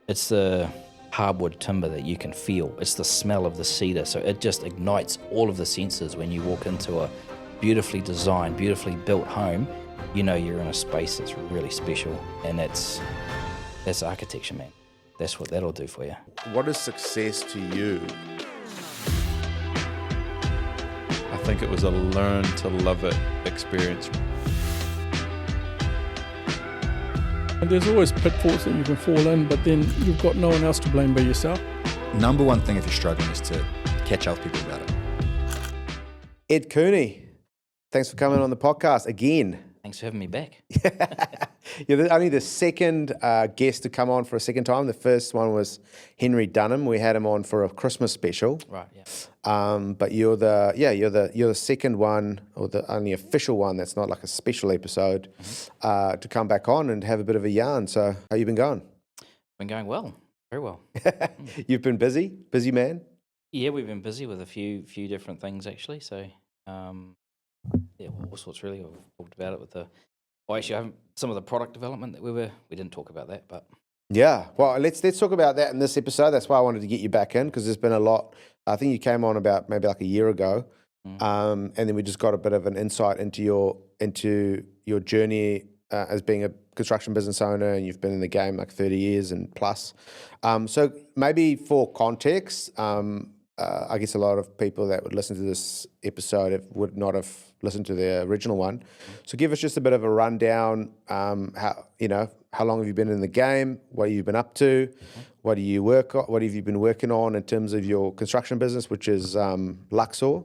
It's the hardwood timber that you can feel. It's the smell of the cedar. So it just ignites all of the senses when you walk into a beautifully designed, beautifully built home. You know you're in a space that's really special, and that's architecture, man. That's what that'll do for you. What is success to you? I think it was a learn to love it experience. And there's always pitfalls that you can fall in, but then you've got no one else to blame but yourself. Number one thing if you're struggling is to catch up with people about it. Ed Cooney, thanks for coming on the podcast again. Thanks for having me back. You're only the second guest to come on for a second time. The first one was Henry Dunham. We had him on for a Christmas special. Right, yeah. But you're the second one, or the only official one that's not like a special episode, to come back on and have a bit of a yarn. So how you been going? Been going well, very well. You've been busy man? Yeah, we've been busy with a few different things actually. So, yeah, all sorts really. We've talked about it with actually I haven't, some of the product development that we didn't talk about that, but yeah. Well, let's talk about that in this episode. That's why I wanted to get you back in, because there's been a lot. I think you came on about maybe like a year ago, and then we just got a bit of an insight into your journey as being a construction business owner, and you've been in the game like 30 years and plus. So maybe for context, I guess a lot of people that would listen to this episode would not have listened to the original one. So give us just a bit of a rundown. How long have you been in the game? What have you been up to? What do you work on? What have you been working on in terms of your construction business, which is Luxor?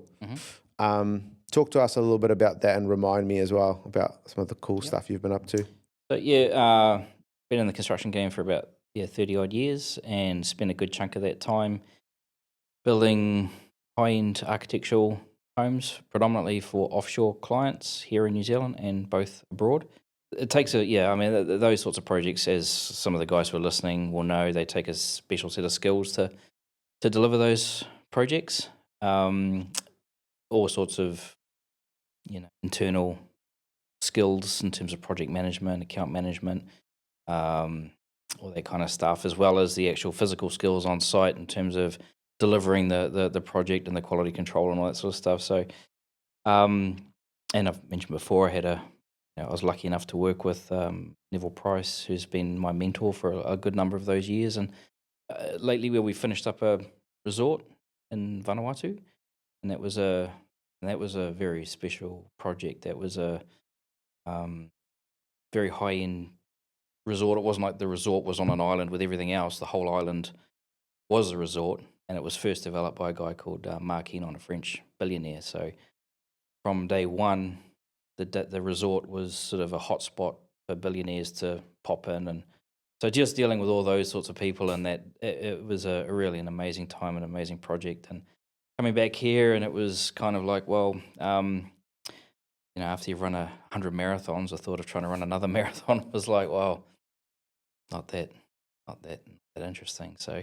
Talk to us a little bit about that and remind me as well about some of the cool stuff you've been up to. So yeah, been in the construction game for about 30 odd years, and spent a good chunk of that time building high-end architectural homes, predominantly for offshore clients here in New Zealand and both abroad. It takes those sorts of projects, as some of the guys who are listening will know, they take a special set of skills to deliver those projects. All sorts of, internal skills in terms of project management, account management, all that kind of stuff, as well as the actual physical skills on site in terms of delivering the project and the quality control and all that sort of stuff. So, and I've mentioned before, I was lucky enough to work with Neville Price, who's been my mentor for a good number of those years. And lately, where we finished up a resort in Vanuatu, and that was a very special project. That was a very high end resort. It wasn't like the resort was on an island with everything else. The whole island was a resort. And it was first developed by a guy called Mark Henon, a French billionaire. So from day one, the resort was sort of a hotspot for billionaires to pop in. And so just dealing with all those sorts of people, and that it was really an amazing time, an amazing project. And coming back here, and it was kind of like, well, after you've run 100 marathons, the thought of trying to run another marathon was like, well, not that interesting. So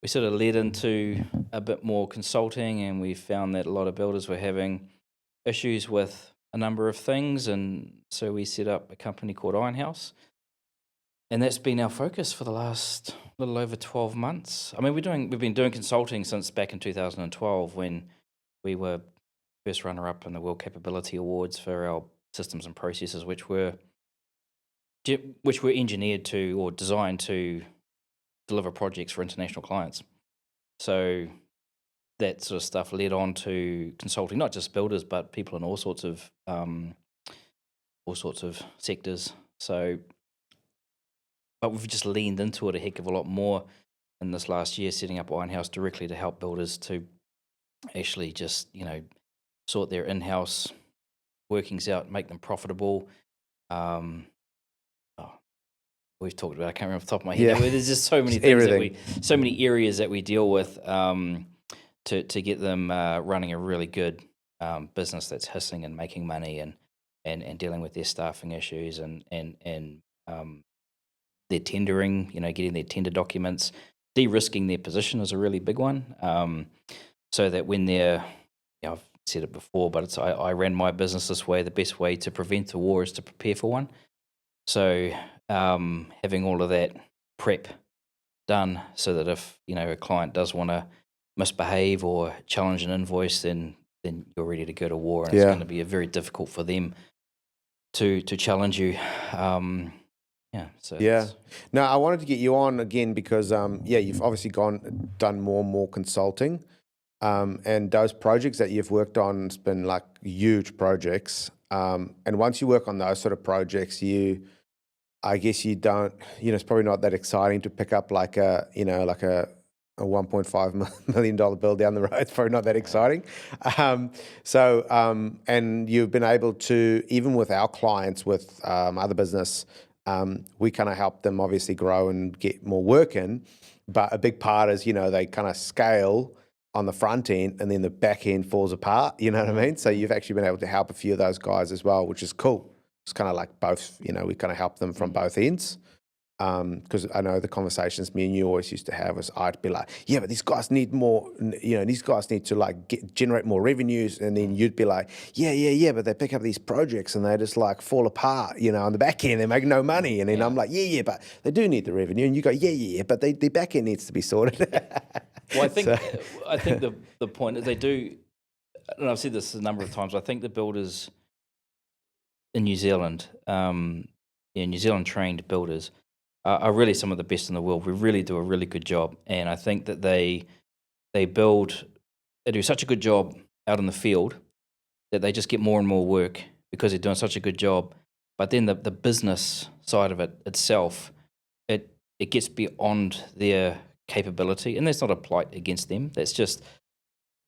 we sort of led into a bit more consulting, and we found that a lot of builders were having issues with a number of things, and so we set up a company called Ironhouse, and that's been our focus for the last little over 12 months. I mean, we've been doing consulting since back in 2012, when we were first runner-up in the World Capability Awards for our systems and processes, which were engineered to or designed to deliver projects for international clients. So that sort of stuff led on to consulting, not just builders, but people in all sorts of sectors. So, but we've just leaned into it a heck of a lot more in this last year, setting up Ironhouse directly to help builders to actually just, sort their in-house workings out, make them profitable. We've talked about, I can't remember off the top of my head. Yeah. There's just so many things so many areas that we deal with to get them running a really good business that's hissing and making money, and dealing with their staffing issues and their tendering, getting their tender documents, de-risking their position is a really big one. So that when they're, I've said it before, but I ran my business this way. The best way to prevent a war is to prepare for one. So having all of that prep done, so that if a client does want to misbehave or challenge an invoice, then you're ready to go to war, and it's Yeah. going to be very difficult for them to challenge you. So Yeah. it's- No, I wanted to get you on again because, you've obviously done more and more consulting. And those projects that you've worked on has been like huge projects. And once you work on those sort of projects, I guess you don't, it's probably not that exciting to pick up like a $1.5 million bill down the road. It's probably not that exciting. And you've been able to, even with our clients, with other business, we kind of help them obviously grow and get more work in. But a big part is, they kind of scale on the front end and then the back end falls apart. You know what I mean? So you've actually been able to help a few of those guys as well, which is cool. It's kind of like both, we kind of help them from both ends. Because I know the conversations me and you always used to have was I'd be like, yeah, but these guys need more, these guys need to like generate more revenues. And then you'd be like, yeah, but they pick up these projects and they just like fall apart, on the back end, they make no money. And then I'm like, yeah, but they do need the revenue. And you go, yeah, but the back end needs to be sorted. Well, I think the point is they do, and I've said this a number of times. I think the builders in New Zealand, New Zealand trained builders, are really some of the best in the world. We really do a really good job, and I think that they do such a good job out in the field that they just get more and more work because they're doing such a good job. But then the business side of it itself, it gets beyond their capability, and that's not a plight against them. That's just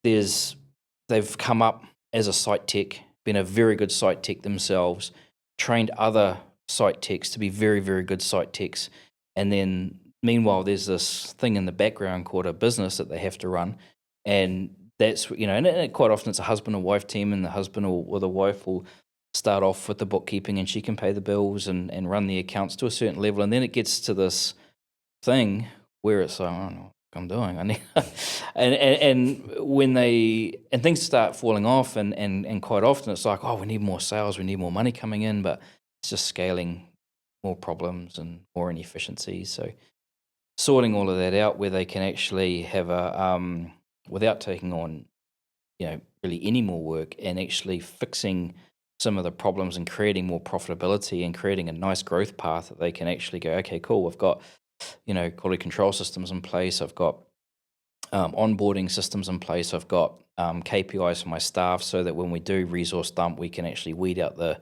they've come up as a site tech, been a very good site tech themselves, trained other site techs to be very, very good site techs, and then meanwhile there's this thing in the background called a business that they have to run, and that's and quite often it's a husband and wife team, and the husband or the wife will start off with the bookkeeping, and she can pay the bills and run the accounts to a certain level, and then it gets to this thing where it's like, I don't know what I'm doing. I need and when things start falling off, and quite often it's like, oh, we need more sales, we need more money coming in, but it's just scaling, more problems and more inefficiencies. So sorting all of that out where they can actually have a without taking on really any more work, and actually fixing some of the problems and creating more profitability and creating a nice growth path that they can actually go, okay, cool, I've got quality control systems in place, I've got onboarding systems in place, I've got KPIs for my staff, so that when we do resource dump, we can actually weed out the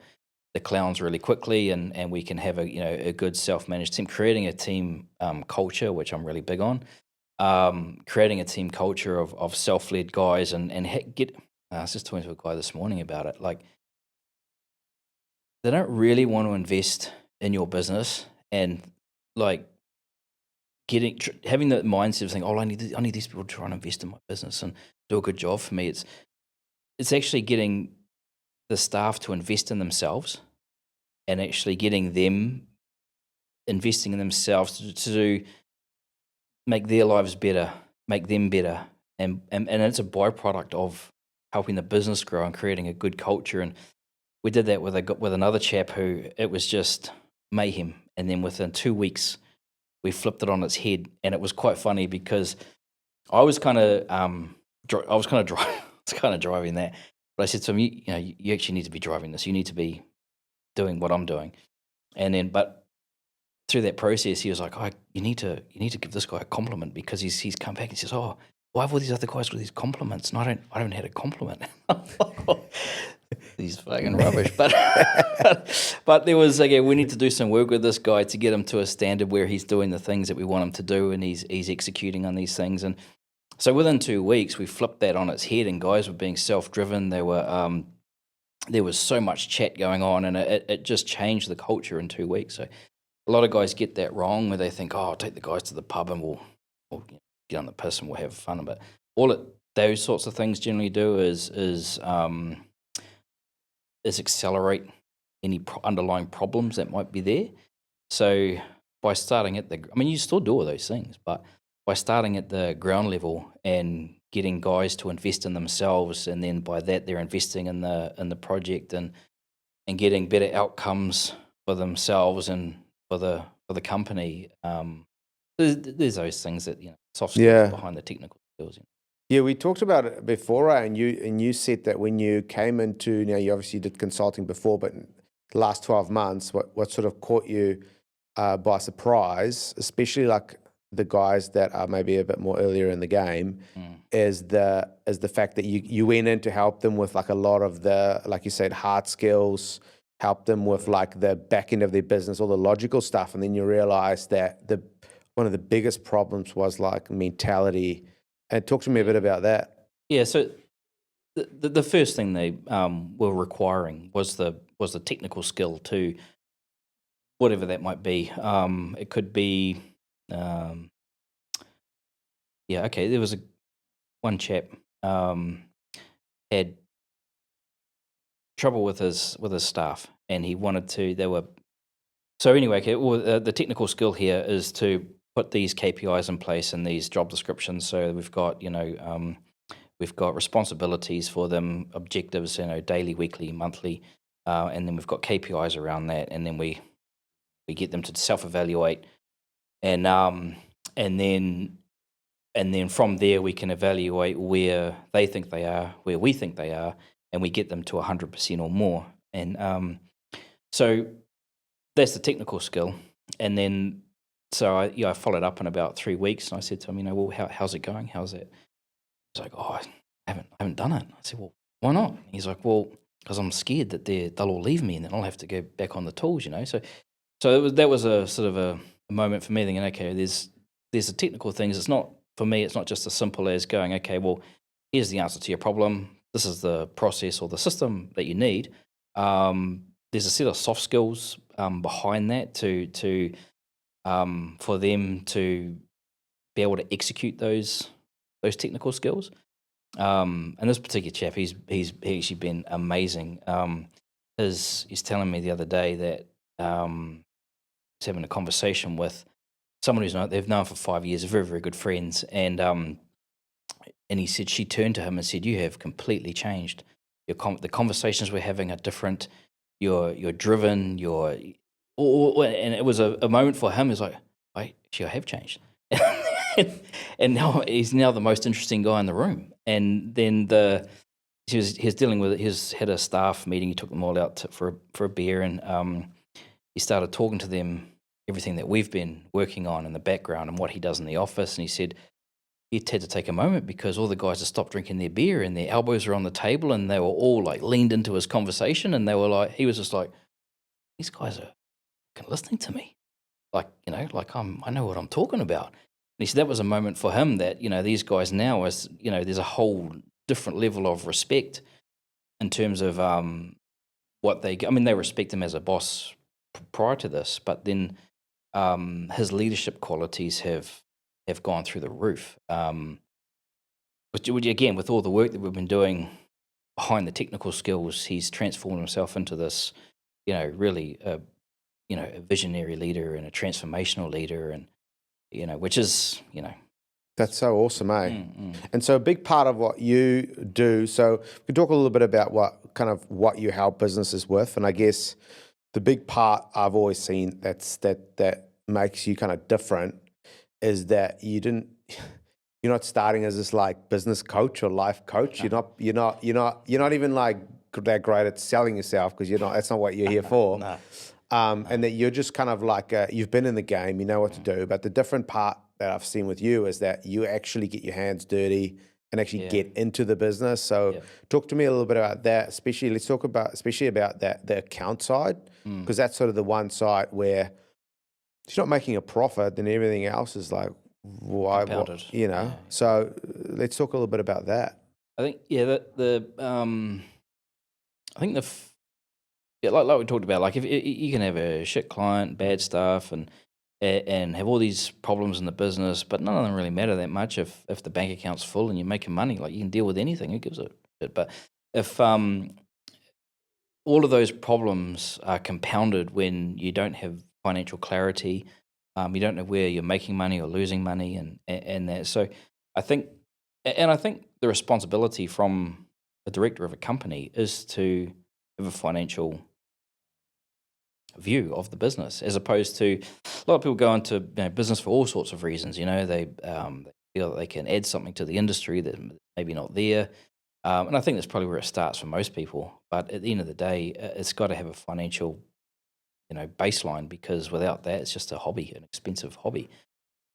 clowns really quickly, and we can have a good self-managed team, creating a team culture, which I'm really big on, creating a team culture of self-led guys, and get. I was just talking to a guy this morning about it. Like, they don't really want to invest in your business, and like having the mindset of saying, oh, I need these people to try and invest in my business and do a good job for me. It's actually getting the staff to invest in themselves, and actually getting them investing in themselves to make their lives better, make them better, and it's a byproduct of helping the business grow and creating a good culture. And we did that with another chap who it was just mayhem, and then within 2 weeks we flipped it on its head, and it was quite funny because I was kind of driving that, but I said to him, you actually need to be driving this. You need to be doing what I'm doing. And then, but through that process, he was like, "Oh, you need to give this guy a compliment," because he's come back and says, "Oh, why have all these other guys got these compliments, and I don't have a compliment." These fucking rubbish. But there was, again, we need to do some work with this guy to get him to a standard where he's doing the things that we want him to do, and he's executing on these things. And so within 2 weeks, we flipped that on its head, and guys were being self-driven. They were there was so much chat going on, and it just changed the culture in 2 weeks. So a lot of guys get that wrong, where they think, oh, I'll take the guys to the pub and we'll get on the piss and we'll have fun. But those sorts of things generally do is accelerate any underlying problems that might be there. So by starting you still do all those things, but by starting at the ground level and getting guys to invest in themselves, and then by that they're investing in the project and getting better outcomes for themselves and for the company. there's those things that soft skills Yeah. behind the technical skills. Yeah, we talked about it before, and you said that when you came into, now you obviously did consulting before, but in the last 12 months, what sort of caught you by surprise, especially like the guys that are maybe a bit more earlier in the game, is the fact that you went in to help them with like a lot of the, like you said, hard skills, help them with like the back end of their business, all the logical stuff, and then you realize that one of the biggest problems was like mentality. And talk to me a bit about that. Yeah, so the first thing they were requiring was the technical skill to whatever that might be. It could be, there was one chap had trouble with his staff, and he wanted to. So anyway. Okay, well, the technical skill here is to put these KPIs in place and these job descriptions. So we've got we've got responsibilities for them, objectives, daily, weekly, monthly, and then we've got KPIs around that, and then we get them to self-evaluate, and then from there we can evaluate where they think they are, where we think they are, and we get them to 100% or more. And so that's the technical skill. And then so I followed up in about 3 weeks, and I said to him, well, how's it going? How's it? He's like, oh, I haven't done it. I said, well, why not? He's like, well, because I'm scared that they'll all leave me, and then I'll have to go back on the tools, So that was a sort of a moment for me thinking, okay, there's the technical things. It's not, for me, it's not just as simple as going, okay, well, here's the answer to your problem. This is the process or the system that you need. There's a set of soft skills behind that to for them to be able to execute those technical skills. And this particular chap, he's actually been amazing. He's telling me the other day that he's having a conversation with someone they've known for 5 years, very, very good friends, and he said she turned to him and said, "You have completely changed. The conversations we're having are different. You're driven. And it was a moment for him. He's like, I have changed." And now he's the most interesting guy in the room. And then he was dealing with it. He's had a staff meeting. He took them all out for a beer, and he started talking to them everything that we've been working on in the background and what he does in the office. And he said he had to take a moment because all the guys had stopped drinking their beer and their elbows were on the table, and they were all like leaned into his conversation, and they were like, he was just like, these guys are fucking listening to me, like I know what I'm talking about. And he said that was a moment for him that these guys now, as there's a whole different level of respect in terms of what they respect him as a boss prior to this, but then his leadership qualities have gone through the roof. Which again, with all the work that we've been doing behind the technical skills, he's transformed himself into this, really a visionary leader and a transformational leader, and which is That's so awesome, eh? And so a big part of what you do, so we can talk a little bit about what you help businesses with, and I guess the big part I've always seen that makes you kind of different is that you're not starting as this like business coach or life coach. No. You're not even like that great at selling yourself, because that's not what you're here for. No. And that you're just kind of like you've been in the game, you know what to do. But the different part that I've seen with you is that you actually get your hands dirty and actually get into the business. So talk to me a little bit about that, let's talk about the account side, because that's sort of the one side where if you're not making a profit, then everything else is like, why, So let's talk a little bit about that. I think, like we talked about, like if you can have a shit client, bad stuff, and have all these problems in the business, but none of them really matter that much if the bank account's full and you're making money. Like, you can deal with anything. Who gives a shit? But if all of those problems are compounded when you don't have financial clarity, you don't know where you're making money or losing money, and that. So I think the responsibility from a director of a company is to have a financial view of the business, as opposed to a lot of people go into business for all sorts of reasons. They feel that they can add something to the industry that maybe not there. And I think that's probably where it starts for most people. But at the end of the day, it's got to have a financial, baseline, because without that, it's just a hobby, an expensive hobby.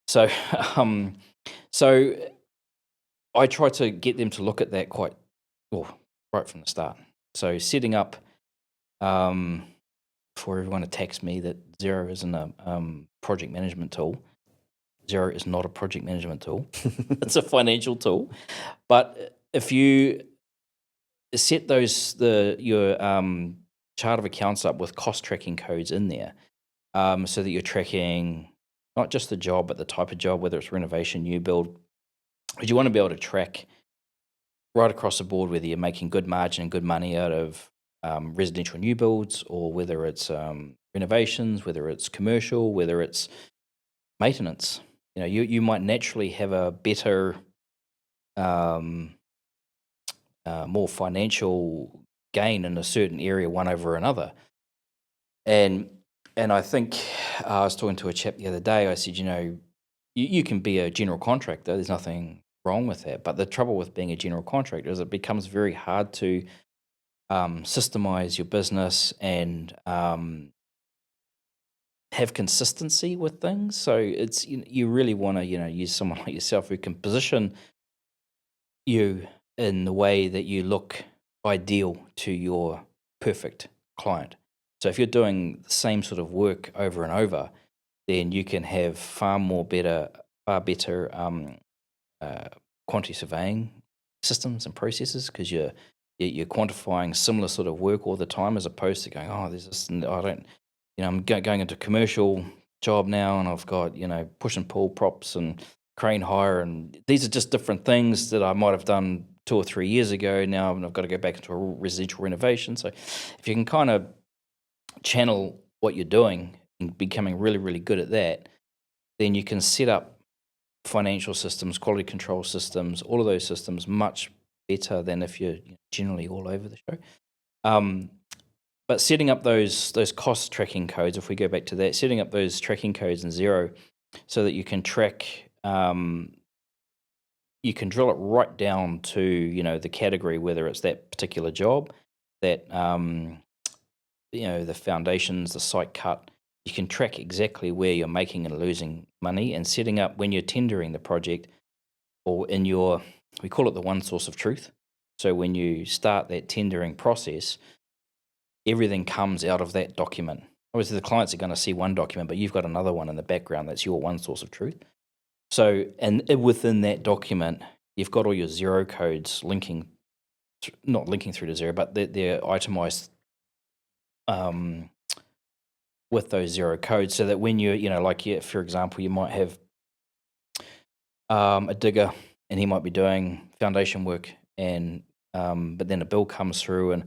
So, so I try to get them to look at that right from the start. So setting up, for everyone attacks me that Xero isn't a project management tool. Xero is not a project management tool. It's a financial tool. But if you set your chart of accounts up with cost tracking codes in there, so that you're tracking not just the job, but the type of job, whether it's renovation, new build, because you want to be able to track right across the board whether you're making good margin and good money out of residential new builds, or whether it's renovations, whether it's commercial, whether it's maintenance. You might naturally have a better, more financial gain in a certain area one over another. And I think I was talking to a chap the other day. I said, you can be a general contractor. There's nothing wrong with that. But the trouble with being a general contractor is it becomes very hard to systemize your business and have consistency with things. So it's you really want to use someone like yourself who can position you in the way that you look ideal to your perfect client. So if you're doing the same sort of work over and over, then you can have far better quantity surveying systems and processes, because you're quantifying similar sort of work all the time, as opposed to going, there's this, I'm going into a commercial job now, and I've got push and pull props and crane hire, and these are just different things that I might have done 2 or 3 years ago. Now I've got to go back into a residential renovation. So if you can kind of channel what you're doing and becoming really, really good at that, then you can set up financial systems, quality control systems, all of those systems much better than if you're generally all over the show. But setting up those cost tracking codes, if we go back to that, setting up those tracking codes in Xero so that you can track, you can drill it right down to the category, whether it's that particular job, that the foundations, the site cut. You can track exactly where you're making and losing money, and setting up when you're tendering the project, or we call it the one source of truth. So when you start that tendering process, everything comes out of that document. Obviously, the clients are going to see one document, but you've got another one in the background that's your one source of truth. So, and within that document, you've got all your Xero codes not linking through to Xero, but they're itemized with those Xero codes, so that when for example, you might have a digger, and he might be doing foundation work, and but then a bill comes through and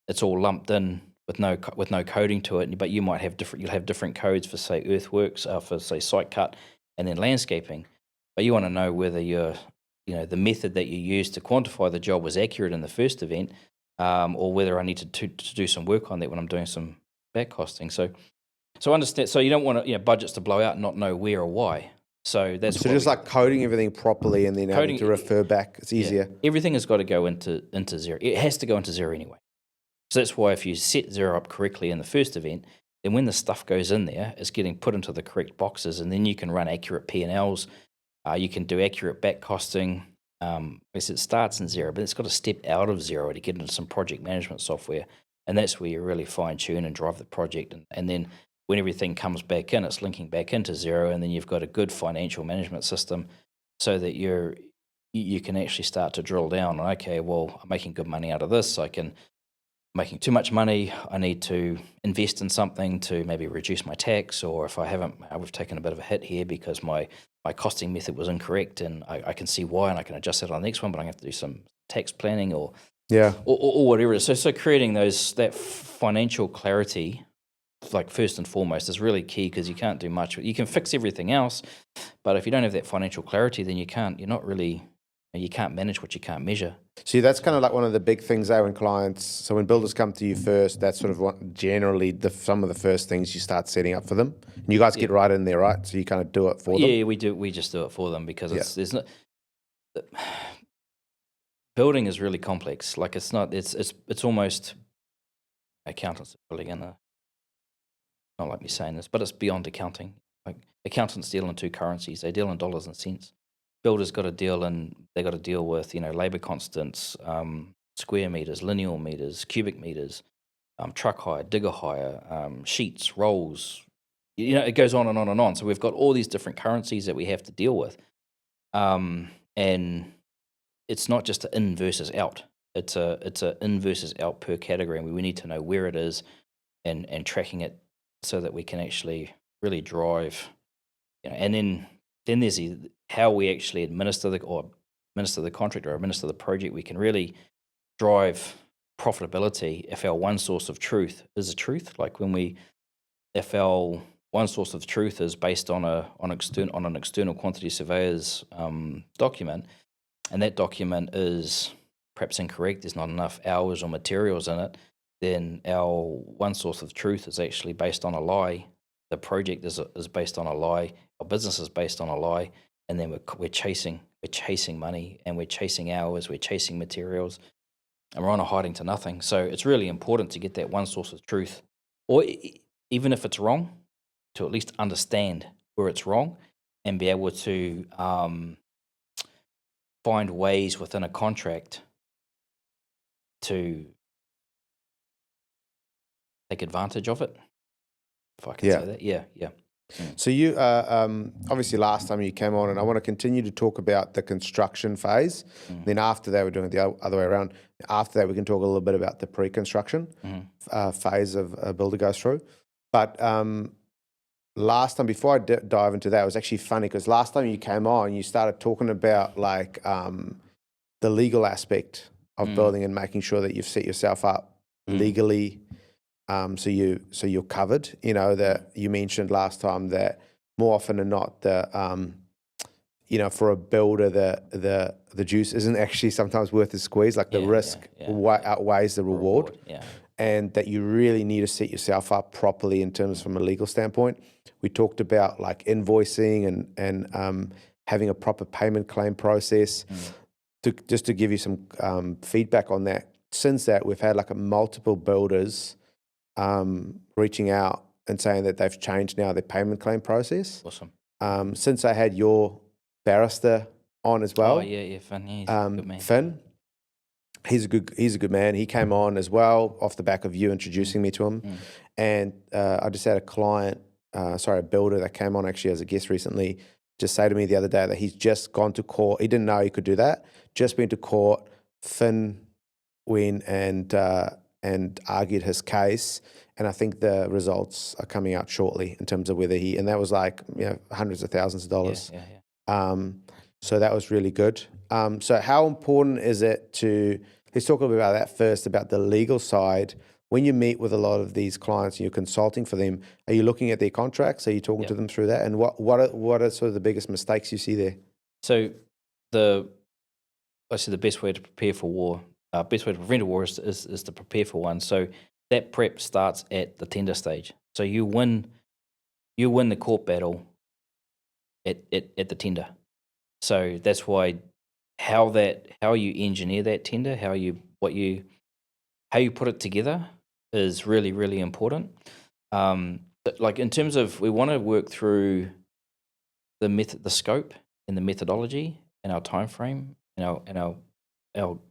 it's all lumped in with no coding to it. But you'll have different codes for, say, earthworks, for, say, site cut, and then landscaping. But you want to know whether the method that you used to quantify the job was accurate in the first event, or whether I need to do some work on that when I'm doing some back costing. So understand. So you don't want budgets to blow out and not know where or why. So that's just like coding everything properly and then having to refer back. It's easier. Yeah, everything has got to go into Xero. It has to go into Xero anyway. So that's why if you set Xero up correctly in the first event, then when the stuff goes in there, it's getting put into the correct boxes, and then you can run accurate P&Ls. You can do accurate back costing. It starts in Xero, but it's got to step out of Xero to get into some project management software, and that's where you really fine tune and drive the project. And then when everything comes back in, it's linking back into Xero, and then you've got a good financial management system, so that you can actually start to drill down. Okay, well, I'm making good money out of this. Making too much money, I need to invest in something to maybe reduce my tax, or if I haven't, we've taken a bit of a hit here because my costing method was incorrect, and I can see why, and I can adjust that on the next one, but I'm going to have to do some tax planning or whatever it is. So creating that financial clarity, like first and foremost, is really key, because you can't do much. You can fix everything else, but if you don't have that financial clarity, then you're not really You can't manage what you can't measure. See, that's kind of like one of the big things there when clients, so when builders come to you first, that's sort of what generally some of the first things you start setting up for them. And you guys get right in there, right? So you kind of do it for them? Yeah, we do. We just do it for them because there's not. Building is really complex. Like it's not. It's almost accountants are really gonna not like me saying this, but it's beyond accounting. Like accountants deal in two currencies. They deal in dollars and cents. Builders got to deal in. They got to deal with labor constants, square meters, lineal meters, cubic meters, truck hire, digger hire, sheets, rolls. It goes on and on and on. So we've got all these different currencies that we have to deal with, and it's not just an in versus out. It's a in versus out per category, and we need to know where it is, and tracking it so that we can actually really drive. And then there's how we actually administer the contract or administer the project. We can really drive profitability if our one source of truth is the truth. Like if our one source of truth is based on an external quantity surveyor's document, and that document is perhaps incorrect, there's not enough hours or materials in it, then our one source of truth is actually based on a lie. The project is based on a lie. Our business is based on a lie, and then we're chasing money, and we're chasing hours, we're chasing materials, and we're on a hiding to nothing. So it's really important to get that one source of truth, or even if it's wrong, to at least understand where it's wrong, and be able to find ways within a contract to take advantage of it, if I can say that. Yeah. So you, obviously last time you came on, and I want to continue to talk about the construction phase. Then after that, we're doing it the other way around. After that, we can talk a little bit about the pre-construction phase of a builder goes through. But last time, before I dive into that, it was actually funny because last time you came on, you started talking about like the legal aspect of building and making sure that you've set yourself up legally. So you're covered. That you mentioned last time that more often than not, for a builder, the juice isn't actually sometimes worth the squeeze. Like the risk outweighs the reward. And that you really need to set yourself up properly in terms from a legal standpoint. We talked about like invoicing and having a proper payment claim process. Just to give you some feedback on that. Since that, we've had like multiple builders reaching out and saying that they've changed now their payment claim process. Awesome. Since I had your barrister on as well. Oh yeah, Finn. He's a good man. Finn, he's a good man. He came on as well off the back of you introducing me to him. And I just had a builder that came on actually as a guest recently, just say to me the other day that he's just gone to court. He didn't know he could do that. Just been to court. Finn went and argued his case, and I think the results are coming out shortly in terms of whether and that was like hundreds of thousands of dollars. So that was really good. So how important is it let's talk a little bit about that first, about the legal side. When you meet with a lot of these clients and you're consulting for them, are you looking at their contracts? Are you talking to them through that? And what are sort of the biggest mistakes you see there? So I say the best way to prepare for war, best way to prevent a war is to prepare for one. So that prep starts at the tender stage. So you win the court battle at the tender. So that's why how you engineer that tender, how you put it together is really, really important. Like in terms of, we want to work through the scope and the methodology and our time frame and our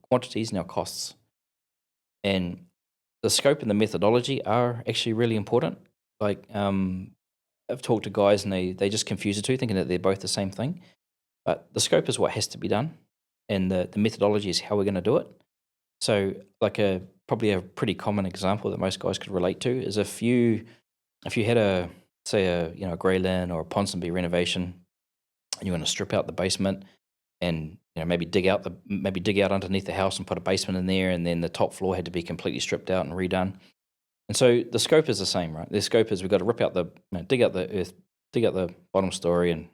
quantities and our costs. And the scope and the methodology are actually really important. Like I've talked to guys and they just confuse the two, thinking that they're both the same thing. But the scope is what has to be done, and the methodology is how we're going to do it. So like probably a pretty common example that most guys could relate to is if you had a grey lin or a Ponsonby renovation, and you want to strip out the basement and maybe dig out underneath the house and put a basement in there, and then the top floor had to be completely stripped out and redone. And so the scope is the same, right? The scope is we've got to rip out dig out the earth, dig out the bottom story and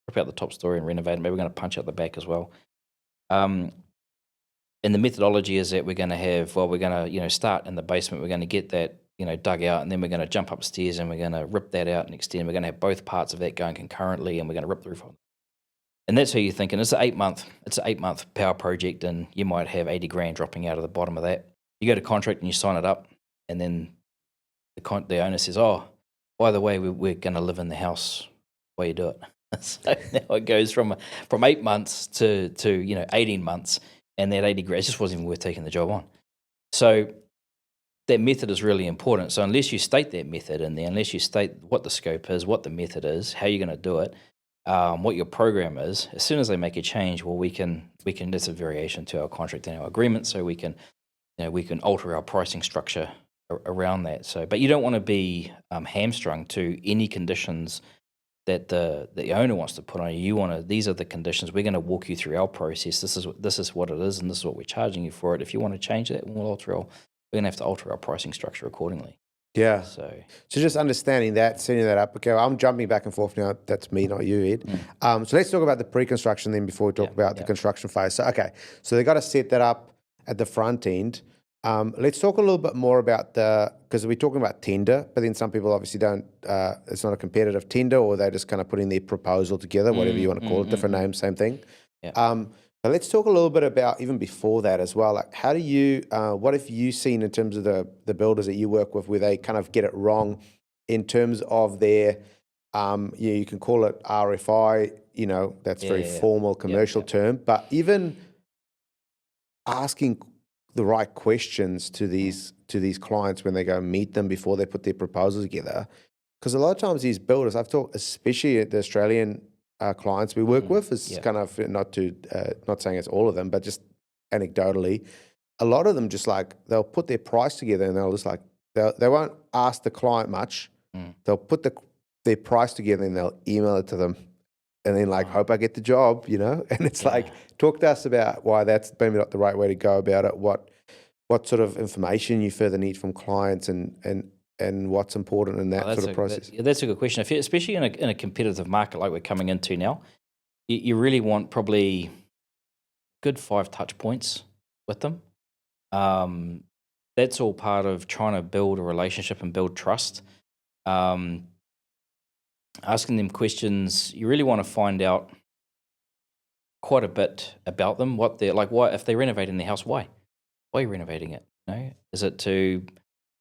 rip out the top story and renovate it. Maybe we're going to punch out the back as well. And the methodology is that we're going to have, well, we're going to, start in the basement. We're going to get that, dug out, and then we're going to jump upstairs and we're going to rip that out and extend. We're going to have both parts of that going concurrently, and we're going to rip the roof on. And that's how you're thinking. It's an 8-month power project, and you might have 80 grand dropping out of the bottom of that. You go to contract and you sign it up, and then the owner says, "Oh, by the way, we're going to live in the house while you do it." So now it goes from 8 months to 18 months, and that 80 grand just wasn't even worth taking the job on. So that method is really important. So unless you state that method in there, unless you state what the scope is, what the method is, how you're going to do it, what your program is, as soon as they make a change, well, we can. That's a variation to our contract and our agreement, so we can alter our pricing structure around that. So, but you don't want to be hamstrung to any conditions that the owner wants to put on you. These are the conditions. We're going to walk you through our process. This is what it is, and this is what we're charging you for it. If you want to change that, we're going to have to alter our pricing structure accordingly. Yeah. So just understanding that, setting that up. Okay, I'm jumping back and forth now. That's me, not you, Ed. So let's talk about the pre-construction then before we talk about the construction phase. So, so they got to set that up at the front end. Let's talk a little bit more about because we're talking about tender, but then some people obviously don't, it's not a competitive tender, or they're just kind of putting their proposal together, whatever you want to call it, different names, same thing. Yeah. But let's talk a little bit about even before that as well. Like, how do you, what have you seen in terms of the builders that you work with where they kind of get it wrong in terms of their, you can call it RFI, that's very formal commercial term, but even asking the right questions to these clients when they go meet them before they put their proposal together. Because a lot of times these builders, I've talked, especially the Australian clients we work with, is kind of not saying it's all of them, but just anecdotally, a lot of them just like they'll put their price together and they'll just like they won't ask the client much. They'll put their price together and they'll email it to them, and then like hope I get the job, And it's like, talk to us about why that's maybe not the right way to go about it. What sort of information you further need from clients and what's important in that sort of process? That's a good question. Especially in a competitive market like we're coming into now, you really want probably good 5 touch points with them. That's all part of trying to build a relationship and build trust. Asking them questions, you really want to find out quite a bit about them. What they're like, why if they're renovating their house, why are you renovating it? Are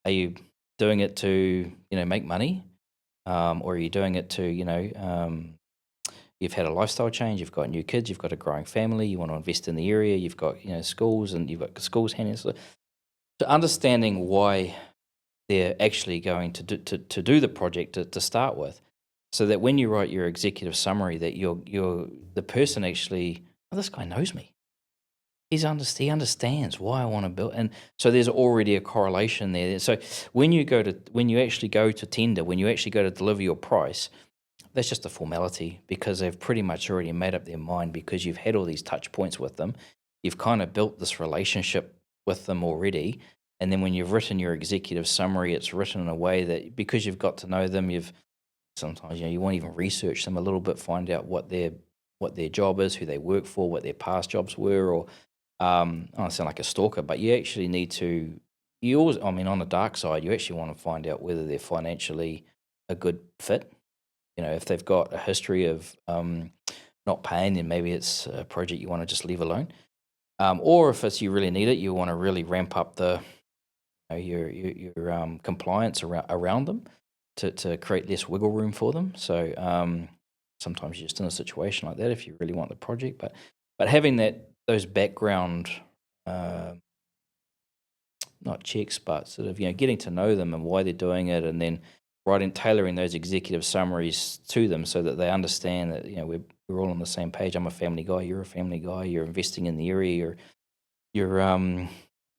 you doing it to make money, or are you doing it to you've had a lifestyle change, you've got new kids, you've got a growing family, you want to invest in the area, you've got schools, and you've got schools handling. So understanding why they're actually going to do the project to start with, so that when you write your executive summary, that you're the person actually, this guy knows me. He understands why I want to build, and so there's already a correlation there. So when you actually go to tender, when you actually go to deliver your price, that's just a formality, because they've pretty much already made up their mind, because you've had all these touch points with them. You've kind of built this relationship with them already, and then when you've written your executive summary, it's written in a way that, because you've got to know them, sometimes you won't even research them a little bit, find out what their job is, who they work for, what their past jobs were, or I don't sound like a stalker, but you actually need to. You always, on the dark side, you actually want to find out whether they're financially a good fit. If they've got a history of not paying, then maybe it's a project you want to just leave alone. Or if you really need it, you want to really ramp up your compliance around them to create less wiggle room for them. So sometimes you're just in a situation like that if you really want the project, but having those background, not checks, but sort of getting to know them and why they're doing it, and then tailoring those executive summaries to them so that they understand that we're all on the same page. I'm a family guy, you're a family guy, you're investing in the area, you're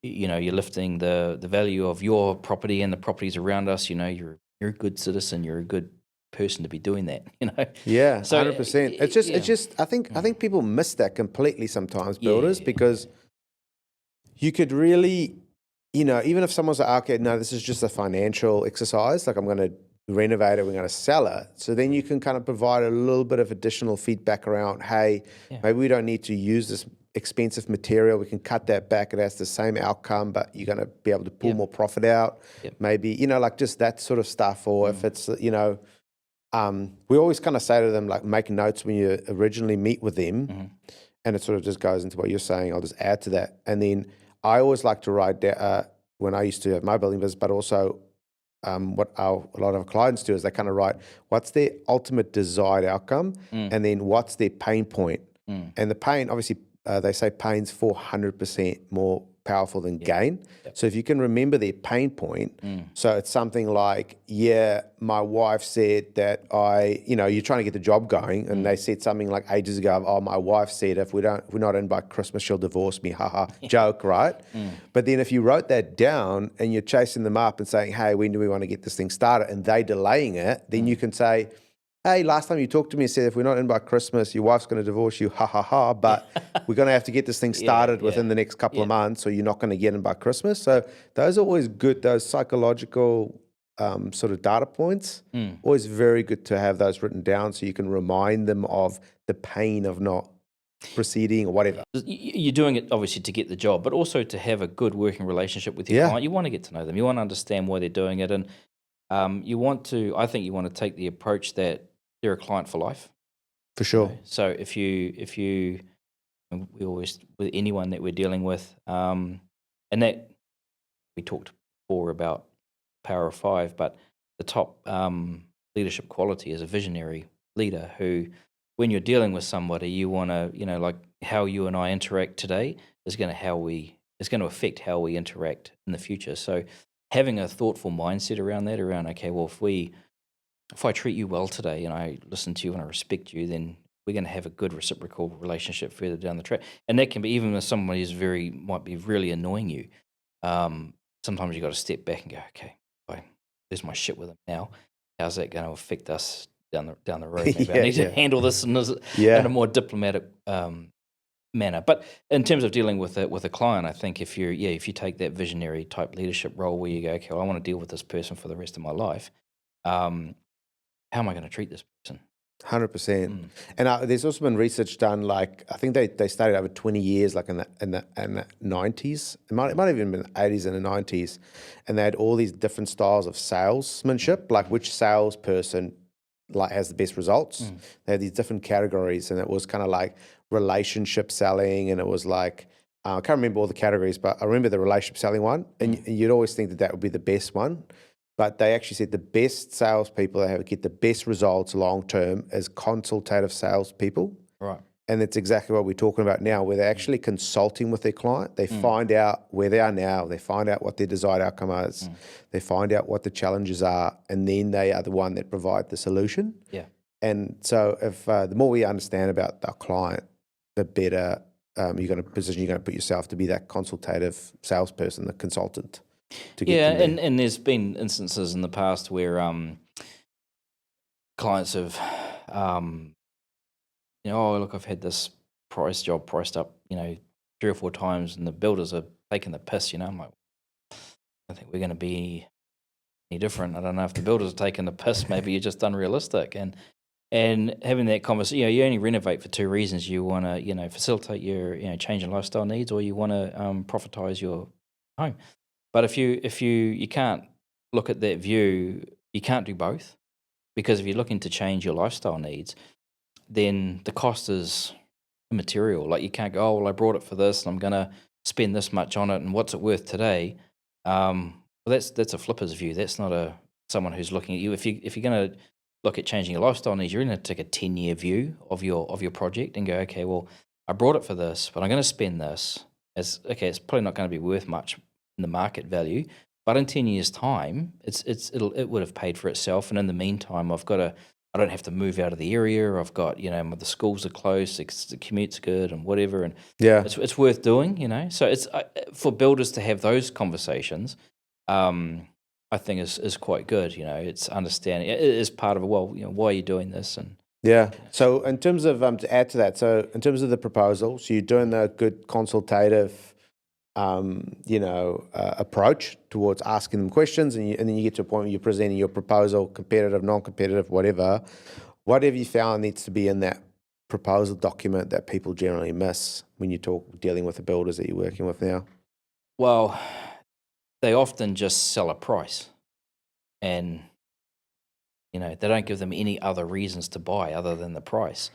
lifting the value of your property and the properties around us. You're a good citizen, you're a good person to be doing that. Yeah, so 100%. It's just I think people miss that completely sometimes, builders, because you could really, even if someone's like, okay, no, this is just a financial exercise, like I'm going to renovate it, we're going to sell it. So then you can kind of provide a little bit of additional feedback around, hey, maybe we don't need to use this expensive material. We can cut that back. It has the same outcome, but you're going to be able to pull more profit out. Maybe, like just that sort of stuff. Or if it's, we always kind of say to them, like, make notes when you originally meet with them. And it sort of just goes into what you're saying. I'll just add to that. And then I always like to write down, when I used to have my building business, but also what a lot of clients do is they kind of write what's their ultimate desired outcome and then what's their pain point. And the pain, obviously, they say pain's 400% more powerful than gain. So if you can remember their pain point, so it's something like, my wife said that you're trying to get the job going, and they said something like ages ago, oh, my wife said if we're not in by Christmas, she'll divorce me, haha, joke, right? But then if you wrote that down and you're chasing them up and saying, hey, when do we want to get this thing started? And they delaying it, then you can say, hey, last time you talked to me and said if we're not in by Christmas, your wife's going to divorce you, ha, ha, ha, but we're going to have to get this thing started within the next couple of months, or you're not going to get in by Christmas. So those are always good, those psychological sort of data points, always very good to have those written down so you can remind them of the pain of not proceeding or whatever. You're doing it obviously to get the job, but also to have a good working relationship with your client. You want to get to know them. You want to understand why they're doing it. And I think you want to take the approach that they're a client for life. For sure. So if you, we always, with anyone that we're dealing with, and that we talked before about power of 5, but the top leadership quality is a visionary leader who, when you're dealing with somebody, you want to, like how you and I interact today is going to affect how we interact in the future. So having a thoughtful mindset around okay, well, if I treat you well today and I listen to you and I respect you, then we're going to have a good reciprocal relationship further down the track. And that can be even if somebody might be really annoying you. Sometimes you got to step back and go, okay, there's my shit with them now. How's that going to affect us down the road? Maybe I need to handle this in a more diplomatic manner. But in terms of dealing with a client, I think if you take that visionary type leadership role where you go, okay, well, I want to deal with this person for the rest of my life. How am I going to treat this person? 100%. And there's also been research done, like I think they studied over 20 years, like in the 90s. It might have even been the 80s and the 90s, and they had all these different styles of salesmanship, like which salesperson like has the best results. They had these different categories, and it was kind of like relationship selling, and it was like I can't remember all the categories, but I remember the relationship selling one, and you'd always think that would be the best one. But they actually said the best salespeople that get the best results long term is consultative salespeople. Right. And that's exactly what we're talking about now, where they're actually consulting with their client. They find out where they are now. They find out what their desired outcome is. They find out what the challenges are, and then they are the one that provide the solution. Yeah. And so if the more we understand about our client, the better you're going to put yourself to be that consultative salesperson, the consultant. And there's been instances in the past where clients have, look, I've had this job priced up, 3 or 4 times, and the builders are taking the piss. I'm like, I think we're going to be any different. I don't know if the builders are taking the piss. Maybe you're just unrealistic. And having that conversation, you only renovate for 2 reasons. You want to, facilitate your, change in lifestyle needs, or you want to profitize your home. But if you can't look at that view, you can't do both, because if you're looking to change your lifestyle needs, then the cost is immaterial. Like you can't go, oh, well, I brought it for this and I'm going to spend this much on it, and what's it worth today? Well, that's a flipper's view. That's not someone who's looking at you. If you're going to look at changing your lifestyle needs, you're going to take a 10-year view of your project and go, okay, well, I brought it for this, but I'm going to spend this. It's probably not going to be worth much in the market value, but in 10 years' time, it would have paid for itself. And in the meantime, I don't have to move out of the area. I've got, the schools are close, the commute's good, and whatever. And it's worth doing, So it's for builders to have those conversations. I think is quite good. It's understanding. It is part of why are you doing this? And So in terms of to add to that, so in terms of the proposal, so you're doing the good consultative approach towards asking them questions, and then you get to a point where you're presenting your proposal, competitive, non-competitive, whatever you found needs to be in that proposal document that people generally miss when you talk dealing with the builders that you're working with now? Well, they often just sell a price, and they don't give them any other reasons to buy other than the price.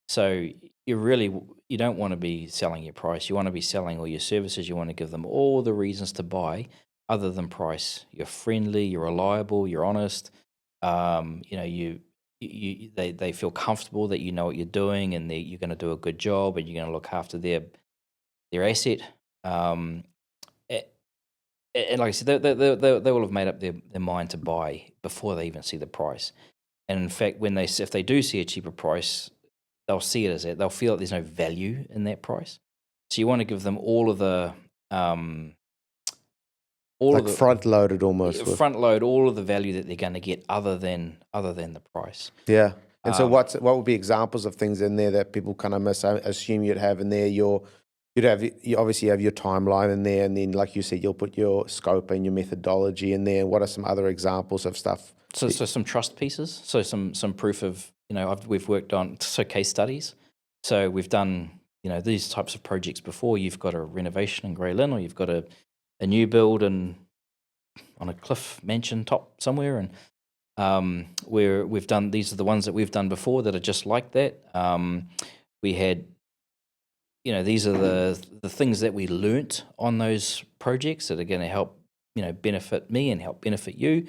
So you don't want to be selling your price. You want to be selling all your services. You want to give them all the reasons to buy other than price. You're friendly, you're reliable, you're honest. They feel comfortable that you know what you're doing, and you're going to do a good job, and you're going to look after their asset. And like I said, they will have made up their mind to buy before they even see the price. And in fact, if they do see a cheaper price, they'll see it as that. They'll feel that there's no value in that price. So you want to give them all of the front loaded almost. Front load all of the value that they're going to get other than the price. Yeah. And so what would be examples of things in there that people kind of miss? I assume you'd have in there you obviously have your timeline in there, and then like you said, you'll put your scope and your methodology in there. What are some other examples of stuff? So some trust pieces. So some proof of, we've worked on case studies. So we've done, these types of projects before. You've got a renovation in Grey Lynn, or you've got a new build on a cliff mansion top somewhere, and where we've done, these are the ones that we've done before that are just like that. We had, these are the things that we learnt on those projects that are going to help, benefit me and help benefit you.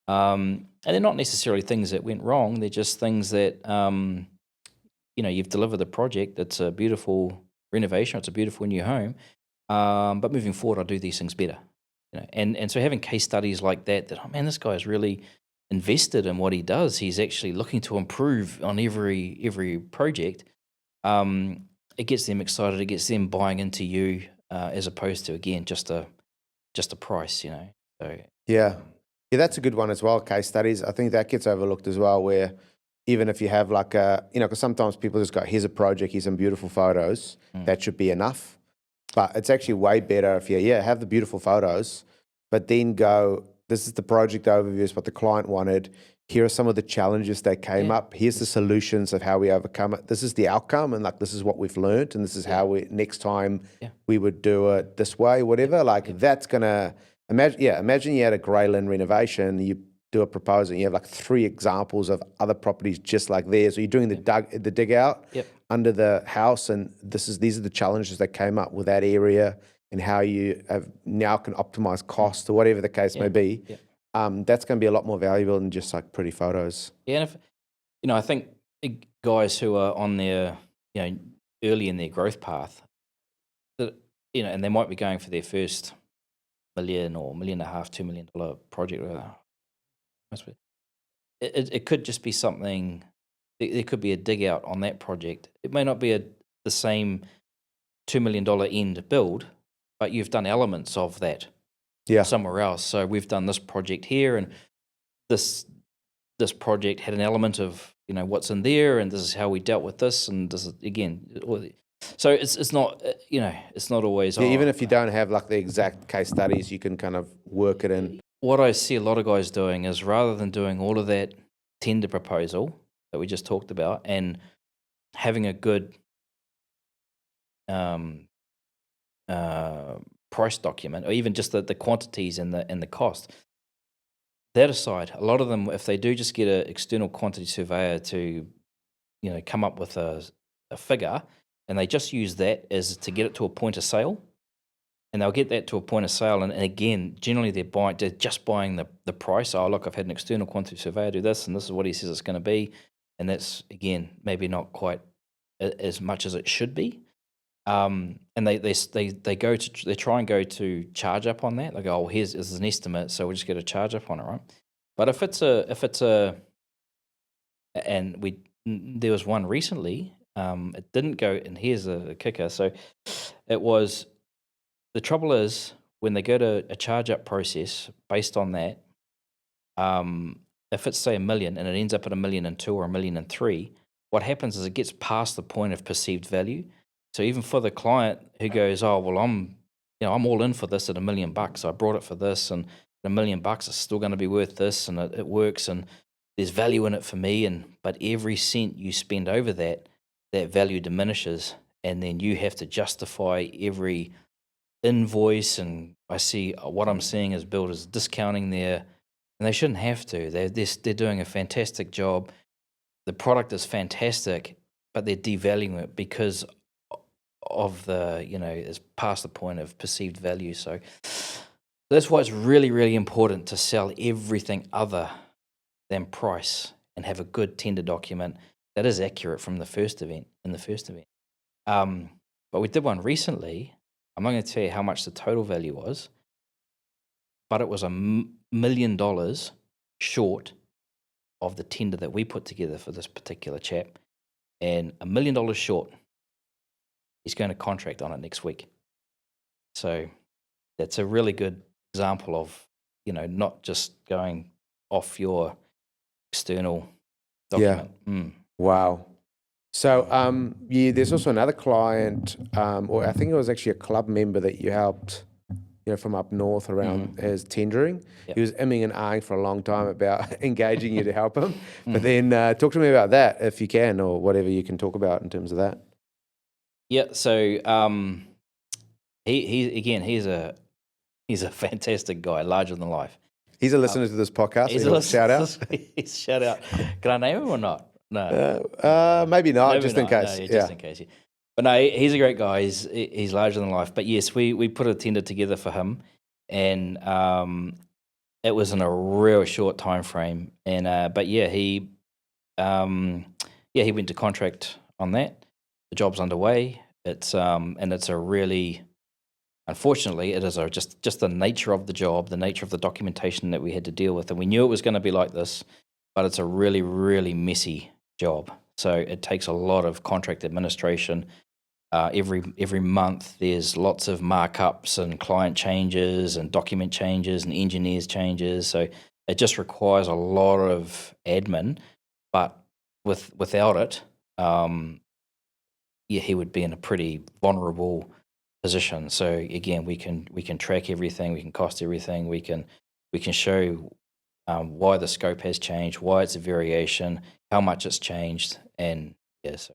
And they're not necessarily things that went wrong. They're just things that, you've delivered the project. It's a beautiful renovation. It's a beautiful new home. But moving forward, I'll do these things better. And so having case studies like that, oh man, this guy's really invested in what he does. He's actually looking to improve on every project. It gets them excited. It gets them buying into you, as opposed to, again, just a price. So yeah, that's a good one as well. Case studies. I think that gets overlooked as well. Where even if you have like because sometimes people just go, here's a project, here's some beautiful photos. That should be enough. But it's actually way better if you have the beautiful photos, but then go, this is the project overview, is what the client wanted. Here are some of the challenges that came up. Here's the solutions of how we overcome it. This is the outcome, and like this is what we've learned, and this is how we next time we would do it this way, whatever. That's gonna imagine you had a Grey Lynn renovation, you do a proposal, and you have like 3 examples of other properties just like theirs. So you're doing the dig out under the house, and these are the challenges that came up with that area, and how you now can optimize cost or whatever the case may be. That's going to be a lot more valuable than just like pretty photos. Yeah, and if, I think guys who are on their, early in their growth path, that and they might be going for their first $1 million or $1.5 million, $2 million project. It could just be something. There could be a dig out on that project. It may not be the same $2 million end build, but you've done elements of that somewhere else. So we've done this project here, and this project had an element of what's in there, and this is how we dealt with this, and this is, again. So it's not it's not always even if you don't have like the exact case studies, you can kind of work it in. What I see a lot of guys doing is, rather than doing all of that tender proposal that we just talked about and having a good price document, or even just the quantities and the cost, that aside, a lot of them, if they do just get an external quantity surveyor to come up with a figure, and they just use that as to get it to a point of sale, and they'll get that to a point of sale, and again, generally they're just buying the price. Oh, look, I've had an external quantity surveyor do this, and this is what he says it's going to be, and that's, again, maybe not quite as much as it should be. And they try and go to charge up on that. They go, oh, this is an estimate, so we'll just get a charge up on it, right? But if it's a, and there was one recently, it didn't go, and here's a kicker. So it was, the trouble is, when they go to a charge up process based on that, if it's say $1 million and it ends up at $1.2 million or $1.3 million, what happens is it gets past the point of perceived value. So even for the client who goes, oh, well, I'm all in for this at $1 million. I brought it for this, and $1 million is still going to be worth this, and it works, and there's value in it for me. But every cent you spend over that that value diminishes, and then you have to justify every invoice. And I see what I'm seeing is builders discounting and they shouldn't have to. They're doing a fantastic job. The product is fantastic, but they're devaluing it because of it's past the point of perceived value. So that's why it's really, really important to sell everything other than price and have a good tender document that is accurate from the first event. But we did one recently. I'm not going to tell you how much the total value was, but it was $1 million short of the tender that we put together for this particular chap, and $1 million short. He's going to contract on it next week. So that's a really good example of, not just going off your external document. Wow. So there's also another client, or I think it was actually a club member that you helped, from up north around his tendering. Yep. He was imming and ahhing for a long time about engaging you to help him. But then talk to me about that if you can, or whatever you can talk about in terms of that. Yeah. So he's a fantastic guy, larger than life. He's a listener to this podcast. He's a shout out. He's shout out. Can I name him or not? No. Maybe not, Maybe just not. in case. No, just in case. But no, he's a great guy. He's larger than life. But yes, we put a tender together for him, and it was in a real short time frame. And but yeah, he went to contract on that. The job's underway. It's and it's a really, unfortunately, it is just the nature of the job, the nature of the documentation that we had to deal with, and we knew it was going to be like this. But it's a really, really messy job. So it takes a lot of contract administration. Every month there's lots of markups and client changes and document changes and engineers changes. So it just requires a lot of admin. But without it, he would be in a pretty vulnerable position. So again, we can track everything, we can cost everything, we can show why the scope has changed, why it's a variation, how much it's changed, and yes.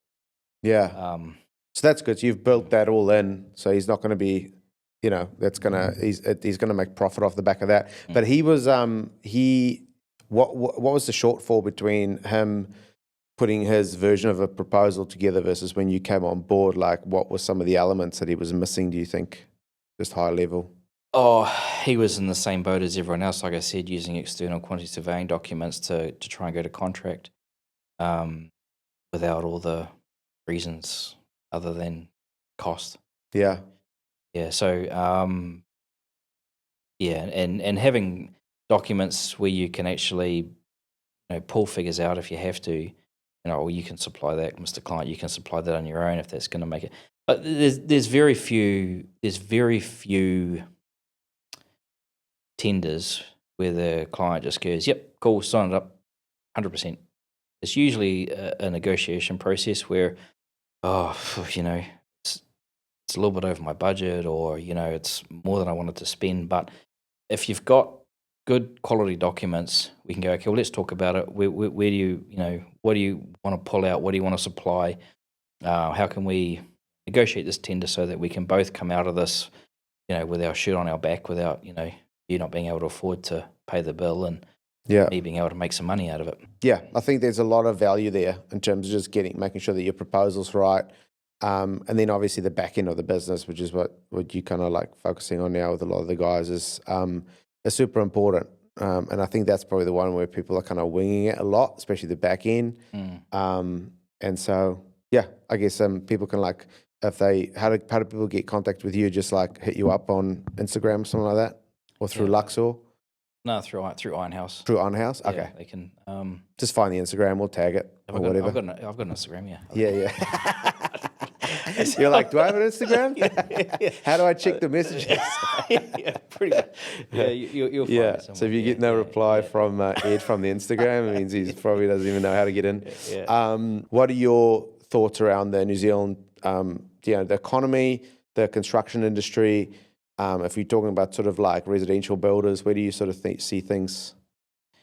Yeah. So that's good. So you've built that all in. So he's not going to be, he's going to make profit off the back of that. But he was what was the shortfall between him putting his version of a proposal together versus when you came on board? Like, what were some of the elements that he was missing, do you think, just high level? Oh, he was in the same boat as everyone else, like I said, using external quantity surveying documents to try and go to contract without all the reasons other than cost. Yeah. Yeah, so, and having documents where you can actually pull figures out if you have to, or you can supply that, Mr. Client, you can supply that on your own if that's going to make it. But there's very few tenders where the client just goes, yep, cool, sign it up, 100%. It's usually a negotiation process where, it's a little bit over my budget, or, it's more than I wanted to spend. But if you've got good quality documents, we can go, okay, well, let's talk about it. Where do you, what do you want to pull out? What do you want to supply? How can we negotiate this tender so that we can both come out of this, with our shirt on our back, without, you not being able to afford to pay the bill, and me being able to make some money out of it. Yeah, I think there's a lot of value there in terms of just making sure that your proposal's right. And then obviously the back end of the business, which is what you kind of like focusing on now with a lot of the guys, is super important. And I think that's probably the one where people are kind of winging it a lot, especially the back end. And so, yeah, I guess people can how do people get contact with you? Just like hit you up on Instagram or something like that? Or through Luxor? No, through Ironhouse. Through Ironhouse? Okay. Yeah, they can. Just find the Instagram, we'll tag it or whatever. I've got an Instagram, yeah. Yeah. You're like, do I have an Instagram? Yeah. How do I check the messages? Yeah, pretty good. Yeah, you'll find it somewhere. So if you get no reply from Ed from the Instagram, it means he probably doesn't even know how to get in. Yeah. What are your thoughts around the New Zealand, the economy, the construction industry? If you're talking about sort of like residential builders, where do you sort of see things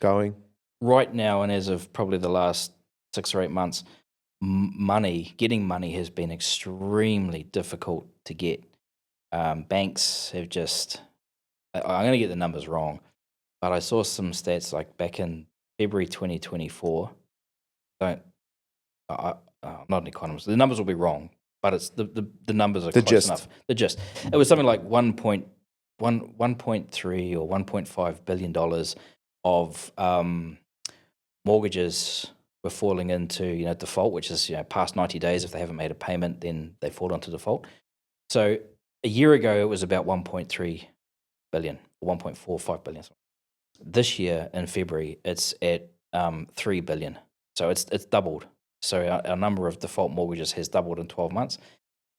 going? Right now, and as of probably the last 6 or 8 months, getting money has been extremely difficult to get. Banks have just, I'm going to get the numbers wrong, but I saw some stats like back in February 2024. I'm not an economist. The numbers will be wrong, but it's the numbers are The close gist. enough. The gist. It was something like 1.3 or 1.5 billion dollars of mortgages were falling into default, which is past 90 days. If they haven't made a payment, then they fall into default. So a year ago it was about 1.3 billion, 1.45 billion. This year in February it's at 3 billion. So it's doubled. So our number of default mortgages has doubled in 12 months.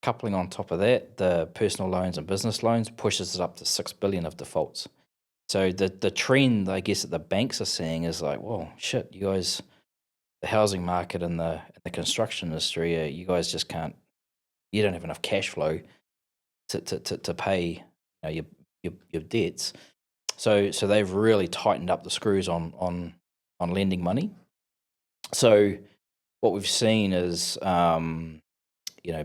Coupling on top of that, the personal loans and business loans pushes it up to 6 billion of defaults. So the trend, I guess, that the banks are seeing is like, well, shit, you guys, the housing market and the construction industry, you guys just can't. You don't have enough cash flow to pay your debts. So they've really tightened up the screws on lending money. So what we've seen is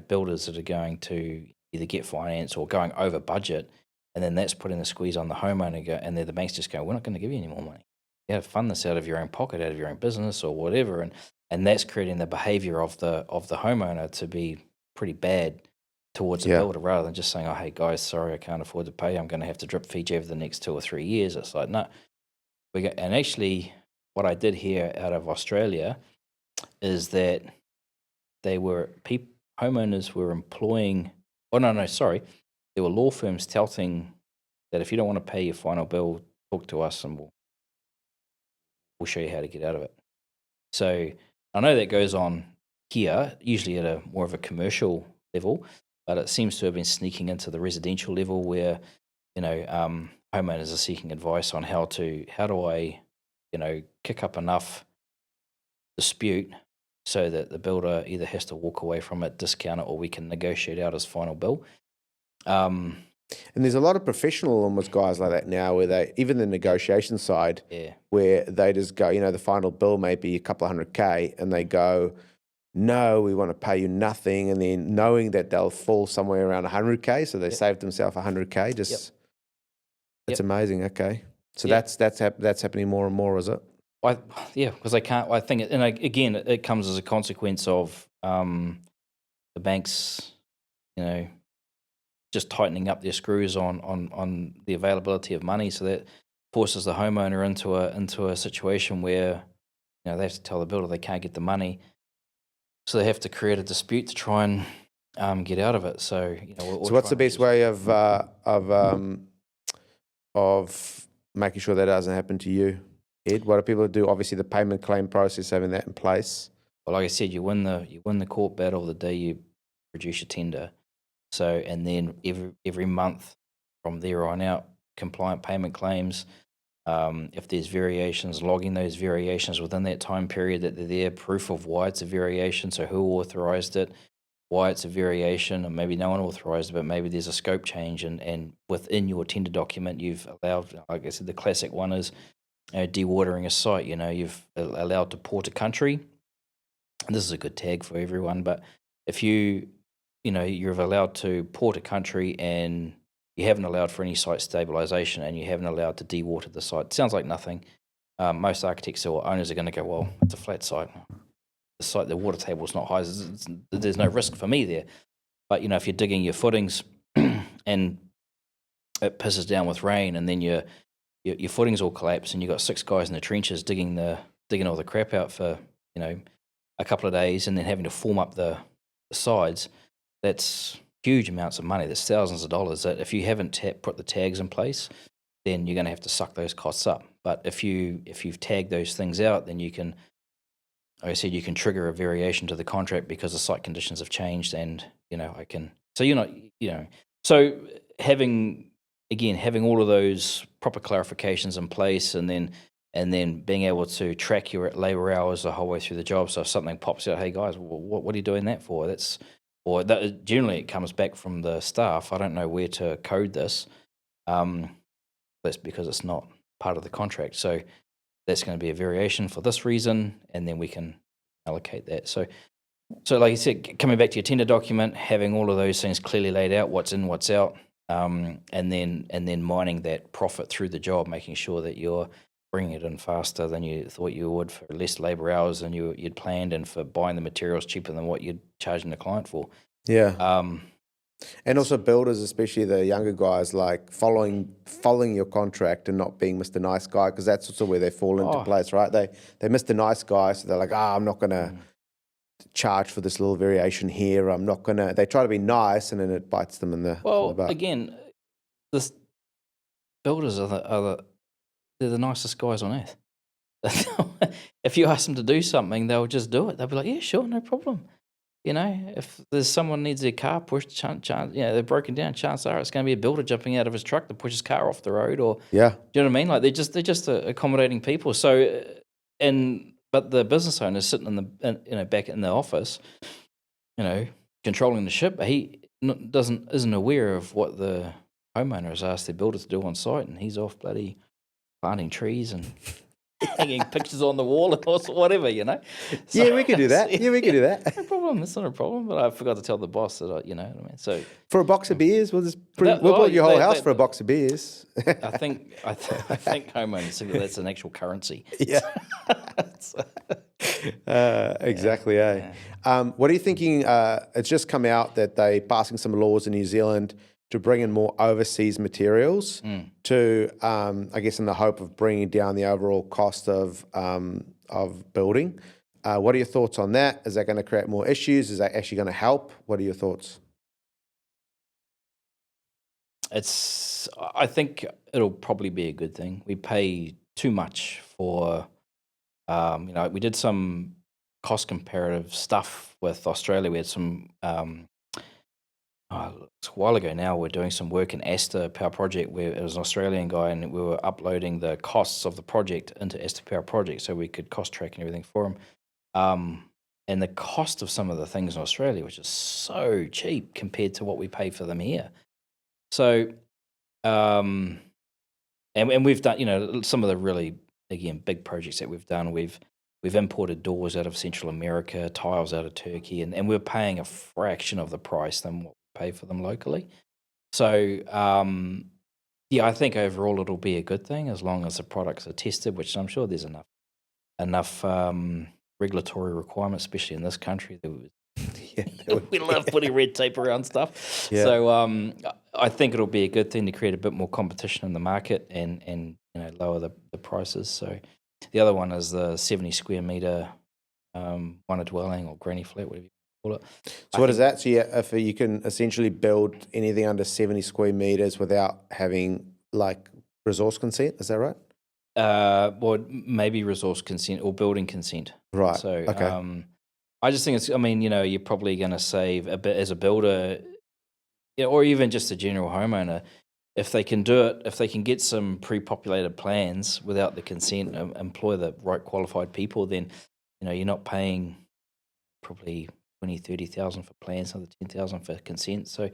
builders that are going to either get finance or going over budget. And then that's putting the squeeze on the homeowner, and then the banks just go, we're not going to give you any more money. You have to fund this out of your own pocket, out of your own business or whatever. And that's creating the behavior of the homeowner to be pretty bad towards the builder, rather than just saying, oh, hey, guys, sorry, I can't afford to pay. I'm going to have to drip feed you over the next 2 or 3 years. It's like, no. And actually, what I did hear out of Australia is that homeowners were employing, there were law firms touting that if you don't want to pay your final bill, talk to us and we'll show you how to get out of it. So I know that goes on here, usually at a more of a commercial level, but it seems to have been sneaking into the residential level where, homeowners are seeking advice on how do I, kick up enough dispute so that the builder either has to walk away from it, discount it, or we can negotiate out his final bill. And there's a lot of professional almost guys like that now where they, even the negotiation side, where they just go, the final bill may be a couple of $100K and they go, no, we want to pay you nothing. And then knowing that they'll fall somewhere around 100K, so they saved themselves 100K. It's amazing. Okay. So that's happening more and more, is it? Because they can't, I think, again, it comes as a consequence of the banks, just tightening up their screws on the availability of money, so that forces the homeowner into a situation where they have to tell the builder they can't get the money, so they have to create a dispute to try and get out of it. So so what's the best way of making sure that doesn't happen to you, Ed? What do people do? Obviously, the payment claim process, having that in place. Well, like I said, you win the court battle the day you produce your tender. So, and then every month from there on out, compliant payment claims. If there's variations, logging those variations within that time period that they're there, proof of why it's a variation. So who authorized it, why it's a variation, and maybe no one authorized it, but maybe there's a scope change, and within your tender document, you've allowed, like I said, the classic one is dewatering a site. You've allowed to port a country. And this is a good tag for everyone, but if you're allowed to port a country and you haven't allowed for any site stabilization and you haven't allowed to dewater the site, it sounds like nothing. Most architects or owners are going to go, well, it's a flat site. The water table's not high. There's no risk for me there. But, if you're digging your footings and it pisses down with rain and then your footings all collapse and you've got 6 guys in the trenches digging all the crap out for, a couple of days and then having to form up the sides, that's huge amounts of money. There's thousands of dollars that if you haven't put the tags in place, then you're going to have to suck those costs up. But if you've tagged those things out, then you can, like I said, you can trigger a variation to the contract because the site conditions have changed, and so having all of those proper clarifications in place, and then being able to track your labor hours the whole way through the job. So if something pops out, hey guys, what are you doing that for? Generally it comes back from the staff. I don't know where to code this. That's because it's not part of the contract. So that's going to be a variation for this reason, and then we can allocate that. So So, like you said, coming back to your tender document, having all of those things clearly laid out, what's in, what's out, and then mining that profit through the job, making sure that you're bringing it in faster than you thought you would, for less labour hours than you'd planned, and for buying the materials cheaper than what you'd charging the client for. Yeah. Um, And also builders, especially the younger guys, like following your contract and not being Mr. Nice Guy, because that's also where they fall into place, right? They Mr. Nice Guy, so they're like, I'm not going to charge for this little variation here. I'm not going to. They try to be nice, and then it bites them in the butt. Again, this builders they're the nicest guys on earth. If you ask them to do something, they'll just do it. They'll be like, yeah, sure, no problem. You know, if there's someone needs their car pushed, they're broken down, chances are it's going to be a builder jumping out of his truck to push his car off the road, or do you know what I mean? Like they're just accommodating people. So, but the business owner is sitting back in the office, controlling the ship. He isn't aware of what the homeowner has asked their builder to do on site, and he's off bloody planting trees and hanging pictures on the wall or whatever, So, yeah, we can do that. Yeah, we can do that. No problem. That's not a problem. But I forgot to tell the boss that, you know what I mean? So for a box of beers, we'll build your whole house for a box of beers. I think homeowners think that's an actual currency. Yeah. Exactly. Yeah. What are you thinking? It's just come out that they're passing some laws in New Zealand to bring in more overseas materials to, I guess, in the hope of bringing down the overall cost of building. What are your thoughts on that? Is that going to create more issues? Is that actually going to help? What are your thoughts? I think it'll probably be a good thing. We pay too much for, we did some cost comparative stuff with Australia. We had some, it's a while ago now, we're doing some work in Astor Power Project where it was an Australian guy, and we were uploading the costs of the project into Astor Power Project so we could cost track and everything for him. And the cost of some of the things in Australia, which is so cheap compared to what we pay for them here. So, and we've done, some of the really, again, big projects that we've done. We've imported doors out of Central America, tiles out of Turkey, and we're paying a fraction of the price than what we pay for them locally. So, I think overall it'll be a good thing as long as the products are tested, which I'm sure there's enough regulatory requirements, especially in this country. We love putting red tape around stuff. Yeah. So I think it'll be a good thing to create a bit more competition in the market and lower the prices. So the other one is the 70 square meter one a dwelling or granny flat, whatever you call it. So what is that? So if you can essentially build anything under 70 square meters without having like resource consent, is that right? Well, maybe resource consent or building consent. Right. So, okay. I just think you're probably going to save a bit as a builder, or even just a general homeowner, if they can do it, if they can get some pre-populated plans without the consent and employ the right qualified people, then, you're not paying probably 20, 30,000 for plans, another 10,000 for consent. So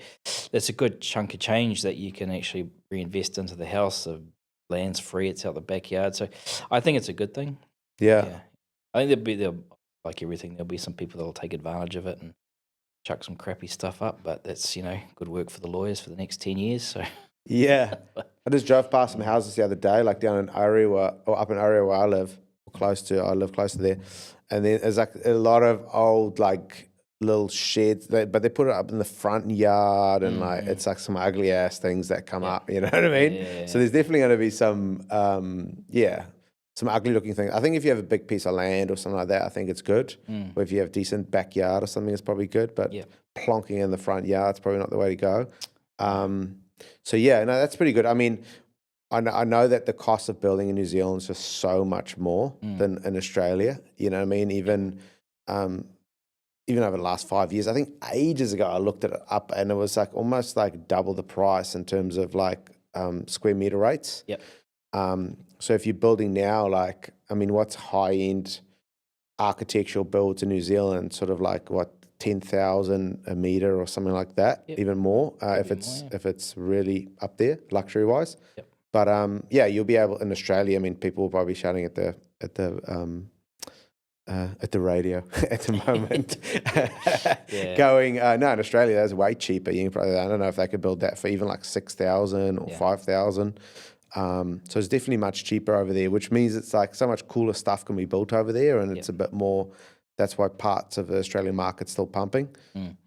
that's a good chunk of change that you can actually reinvest into the house. The land's free, it's out the backyard. So I think it's a good thing. Yeah. I think there'll like everything, there'll be some people that'll take advantage of it and chuck some crappy stuff up, but that's, good work for the lawyers for the next 10 years. So yeah. I just drove past some houses the other day, like down in Orewa, or up in Orewa where I live close to there. And then there's like a lot of old like little sheds, but they put it up in the front yard, and like it's like some ugly ass things that come up, you know what I mean? Yeah. So there's definitely going to be some some ugly looking things. I think if you have a big piece of land or something like that, I think it's good. Or if you have decent backyard or something, it's probably good. But plonking in the front yard is probably not the way to go. So that's pretty good. I mean, I know that the cost of building in New Zealand is just so much more than in Australia. You know what I mean? Even over the last 5 years, I think ages ago I looked it up, and it was like almost like double the price in terms of like square meter rates. Yep. So if you're building now, like, I mean, what's high-end architectural builds in New Zealand? Sort of like what, 10,000 a meter or something like that, even more if it's really up there luxury-wise. Yep. But you'll be able in Australia. I mean, people will probably be shouting at the at the radio at the moment. Yeah. Going no, in Australia that's way cheaper. You can probably, I don't know if they could build that for even like 6,000 or 5,000. So it's definitely much cheaper over there, which means it's like so much cooler stuff can be built over there, and it's a bit more. That's why parts of the Australian market's still pumping.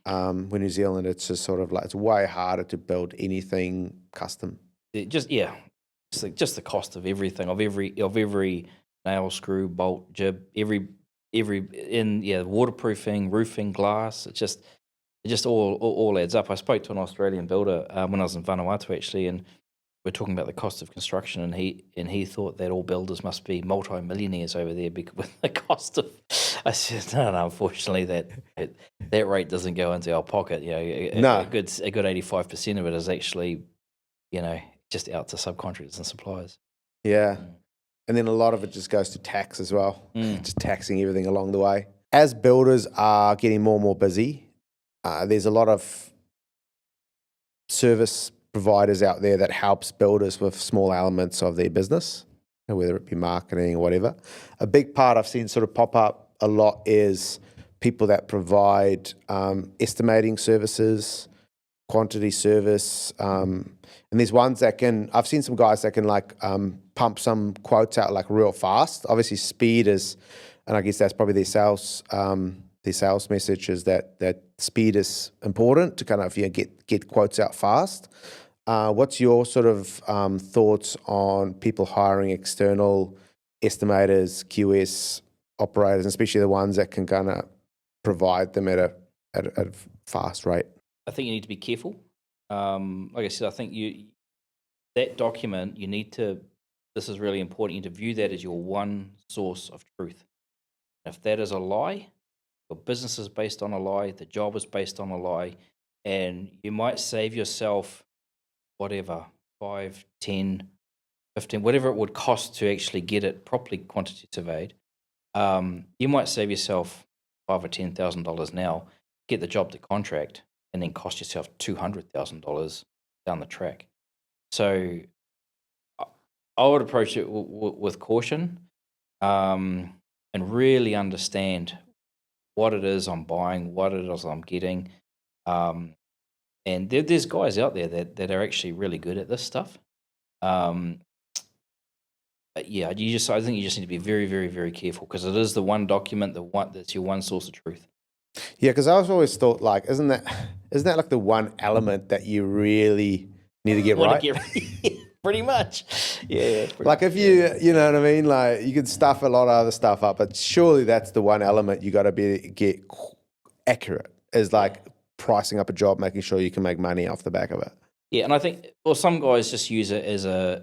When New Zealand, it's just sort of like it's way harder to build anything custom. Just just the cost of everything, of every nail, screw, bolt, jib, every waterproofing, roofing, glass. It just all adds up. I spoke to an Australian builder when I was in Vanuatu actually, and we're talking about the cost of construction, and he thought that all builders must be multi-millionaires over there because with the cost of. I said no, unfortunately that rate doesn't go into our pocket. You know, a good 85% of it is actually, just out to subcontractors and suppliers. Yeah. And then a lot of it just goes to tax as well, just taxing everything along the way. As builders are getting more and more busy, there's a lot of service providers out there that helps builders with small elements of their business, whether it be marketing or whatever. A big part I've seen sort of pop up a lot is people that provide estimating services, quantity service, and there's ones that I've seen some guys that can like pump some quotes out like real fast. Obviously speed is, and I guess that's probably their sales message is that speed is important to kind of get quotes out fast. What's your sort of thoughts on people hiring external estimators, QS operators, and especially the ones that can kind of provide them at a fast rate? I think you need to be careful. Like I said, I think that document you need to. This is really important. You need to view that as your one source of truth. If that is a lie, your business is based on a lie, the job is based on a lie, and you might save yourself whatever, 5, 10, 15, whatever it would cost to actually get it properly quantity surveyed. You might save yourself $5,000 or $10,000 now, get the job to contract, and then cost yourself $200,000 down the track. So I would approach it with caution, and really understand what it is I'm buying, what it is I'm getting. And there's guys out there that are actually really good at this stuff. I think you just need to be very, very, very careful because it is the one document, that's your one source of truth. Yeah, because I've always thought like, isn't that like the one element that you really need to get right? Pretty much. Yeah. Like if you know what I mean? Like you can stuff a lot of other stuff up, but surely that's the one element you got to get accurate. Is like pricing up a job, making sure you can make money off the back of it. Yeah, and I think some guys just use it as a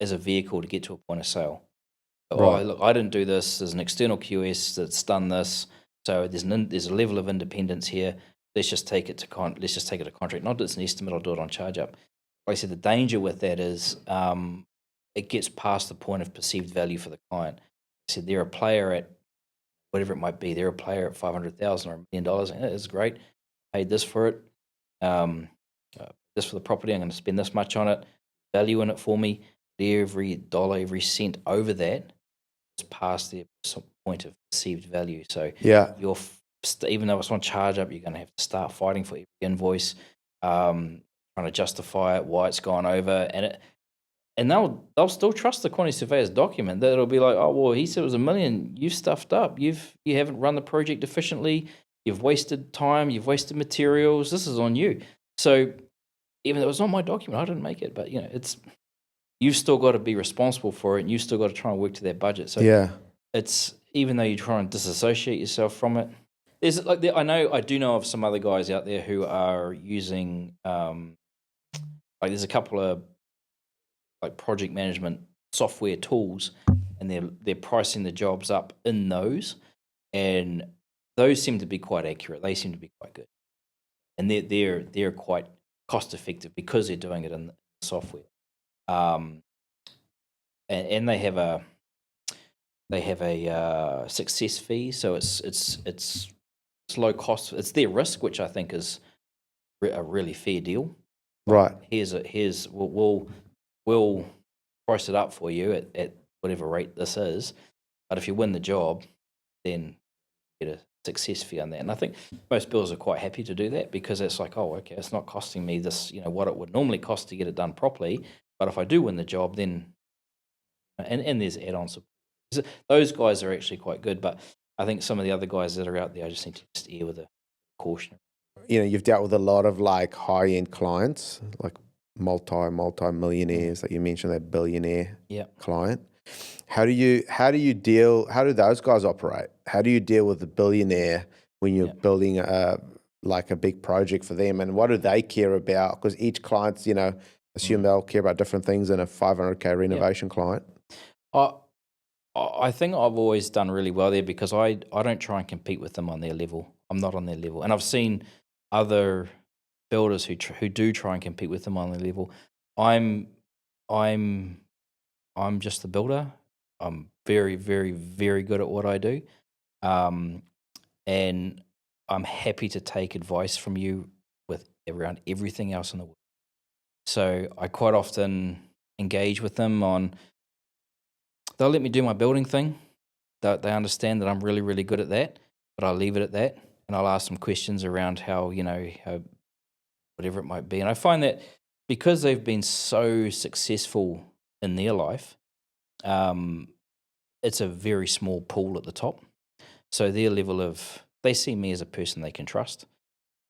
vehicle to get to a point of sale. Right. Oh, look, I didn't do this. There's an external QS that's done this, so there's a level of independence here. Let's just take it to contract. Not that it's an estimate. I'll do it on charge up. Like I said, the danger with that is it gets past the point of perceived value for the client. I said they're a player at whatever it might be. They're a player at $500,000 or $1 million. It's great. Paid this for it. This for the property. I'm going to spend this much on it. Value in it for me. Every dollar, every cent over that is past the point of perceived value. So you're even though it's on charge up, you're going to have to start fighting for every invoice. Trying to justify it, why it's gone over, and they'll still trust the quantity surveyor's document. That it'll be like, oh well, he said it was $1 million. You've stuffed up. You haven't run the project efficiently. You've wasted time. You've wasted materials. This is on you. So even though it's not my document, I didn't make it. But you've still got to be responsible for it, and you've still got to try and work to that budget. So it's even though you try and disassociate yourself from it. There's I do know of some other guys out there who are using. There's a couple of project management software tools, and they're pricing the jobs up in those, and those seem to be quite accurate. They seem to be quite good, and they're quite cost effective because they're doing it in the software. And they have a success fee, so it's low cost. It's their risk, which I think is a really fair deal. Right. We'll price it up for you at whatever rate this is, but if you win the job, then get a success fee on that. And I think most builders are quite happy to do that because it's like, oh, okay, it's not costing me this, what it would normally cost to get it done properly. But if I do win the job, then and there's add-on support. So those guys are actually quite good, but I think some of the other guys that are out there, I just need to just err with a caution. You've dealt with a lot of like high-end clients, like multi-millionaires, like you mentioned, that billionaire client. How do those guys operate? How do you deal with the billionaire when you're building a big project for them? And what do they care about? Because each client's, assume they'll care about different things in a $500K renovation client. I think I've always done really well there because I don't try and compete with them on their level. I'm not on their level. And I've seen other builders who do try and compete with them on their level. I'm just the builder. I'm very, very, very good at what I do. And I'm happy to take advice from you with around everything else in the world. So I quite often engage with them on, they'll let me do my building thing. They understand that I'm really, really good at that, but I'll leave it at that. And I'll ask them questions around how whatever it might be. And I find that because they've been so successful in their life, it's a very small pool at the top. So their level they see me as a person they can trust.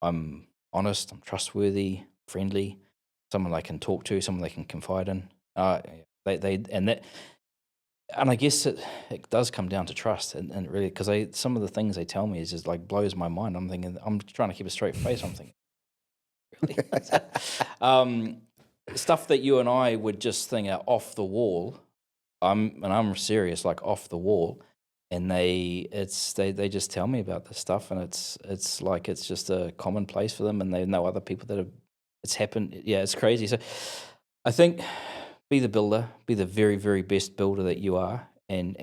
I'm honest, I'm trustworthy, friendly, someone they can talk to, someone they can confide in. And I guess it does come down to trust, and really, because some of the things they tell me is just like blows my mind. I'm thinking, I'm trying to keep a straight face. I'm thinking, really? Stuff that you and I would just think are off the wall. I'm serious, like off the wall, and they just tell me about this stuff, and it's like it's just a commonplace for them, and they know other people that it's happened. Yeah, it's crazy. So I think, be the builder, be the very, very best builder that you are, and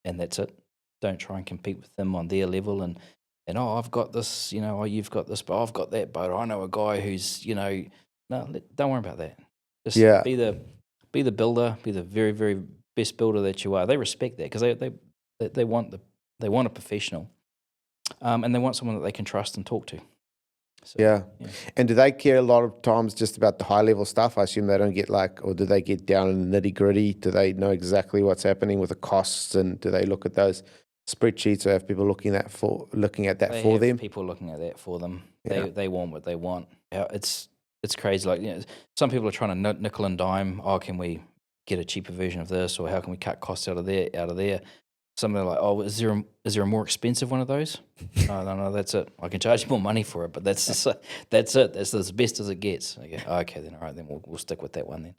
that's it. Don't try and compete with them on their level, and I've got this, you've got this, but I've got that, but I know a guy who's, no, don't worry about that. Just be the builder, be the very, very best builder that you are. They respect that because they want a professional, and they want someone that they can trust and talk to. So, yeah. And do they care a lot of times just about the high level stuff? I assume they don't get or do they get down in the nitty gritty? Do they know exactly what's happening with the costs? And do they look at those spreadsheets or have people looking at that for them? People looking at that for them. Yeah. They want what they want. It's crazy. Like, some people are trying to nickel and dime. Oh, can we get a cheaper version of this, or how can we cut costs out of there? Some are like, oh, is there a more expensive one of those? No, that's it. I can charge you more money for it, but that's it. That's as best as it gets. I go, okay, then all right, then we'll stick with that one then.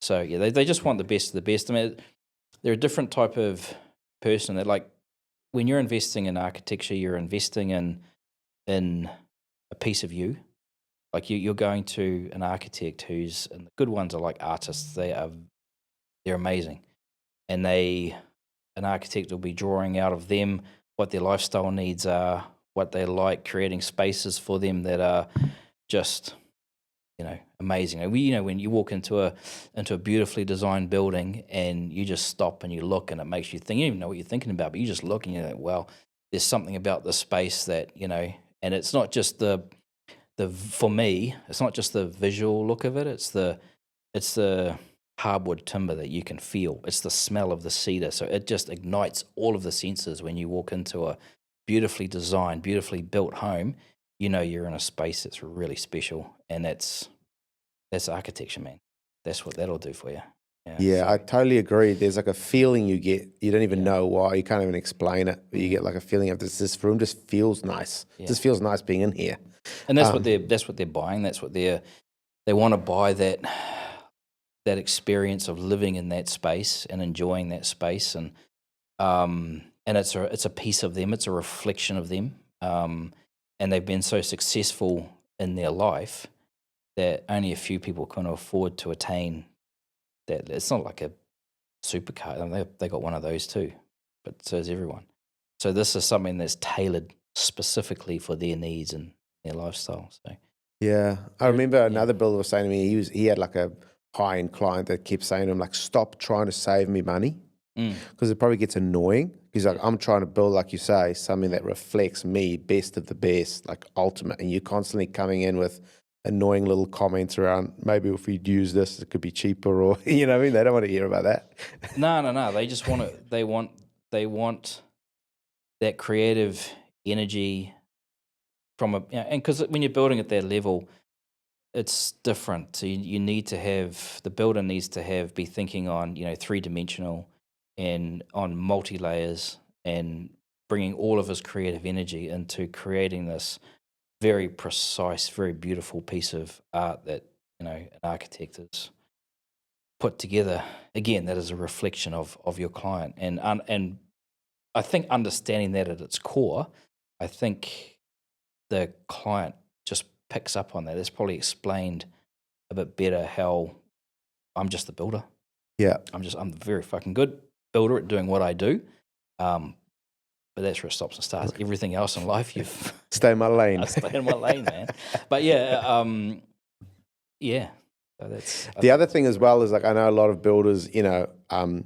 So yeah, they just want the best of the best. I mean, they're a different type of person. That, like, when you're investing in architecture, you're investing in a piece of you. Like, you're going to an architect and the good ones are like artists. They're amazing, and an architect will be drawing out of them what their lifestyle needs are, what they like, creating spaces for them that are just, amazing. And when you walk into a beautifully designed building and you just stop and you look and it makes you think, you don't even know what you're thinking about, but you just look and you're like, well, there's something about the space that, and it's not just for me, it's not just the visual look of it, it's the hardwood timber that you can feel. It's the smell of the cedar. So it just ignites all of the senses when you walk into a beautifully designed, beautifully built home. You're in a space that's really special, and that's architecture, man. That's what that'll do for you. Yeah, I totally agree. There's like a feeling you get. You don't even know why. You can't even explain it. But you get like a feeling of this room just feels nice. It just feels nice being in here. And that's what they're buying. That's what they want to buy, that experience of living in that space and enjoying that space, and it's a piece of them. It's a reflection of them, and they've been so successful in their life that only a few people can afford to attain that. It's not like a supercar. I mean, they got one of those too, but so does everyone. So this is something that's tailored specifically for their needs and their lifestyle. So yeah, I remember another builder was saying to me, he had like a high-end client that kept saying to him, like, stop trying to save me money, because it probably gets annoying He's like, I'm trying to build, like you say, something that reflects me, best of the best, like ultimate. And you're constantly coming in with annoying little comments around, maybe if we'd use this, it could be cheaper, or, you know what I mean? They don't want to hear about that. No. They just want to. They want that creative energy from and because when you're building at that level, it's different. So you need to have the builder needs to be thinking on 3-dimensional and on multi layers and bringing all of his creative energy into creating this very precise, very beautiful piece of art that an architect has put together. Again, that is a reflection of your client, and I think understanding that at its core, I think the client just picks up on that. It's probably explained a bit better how I'm just the builder. Yeah. I'm very fucking good builder at doing what I do. But that's where it stops and starts. Everything else in life, you've Stay in my lane. I stay in my lane, man. But yeah. So that's The other thing as well is, like, I know a lot of builders, not a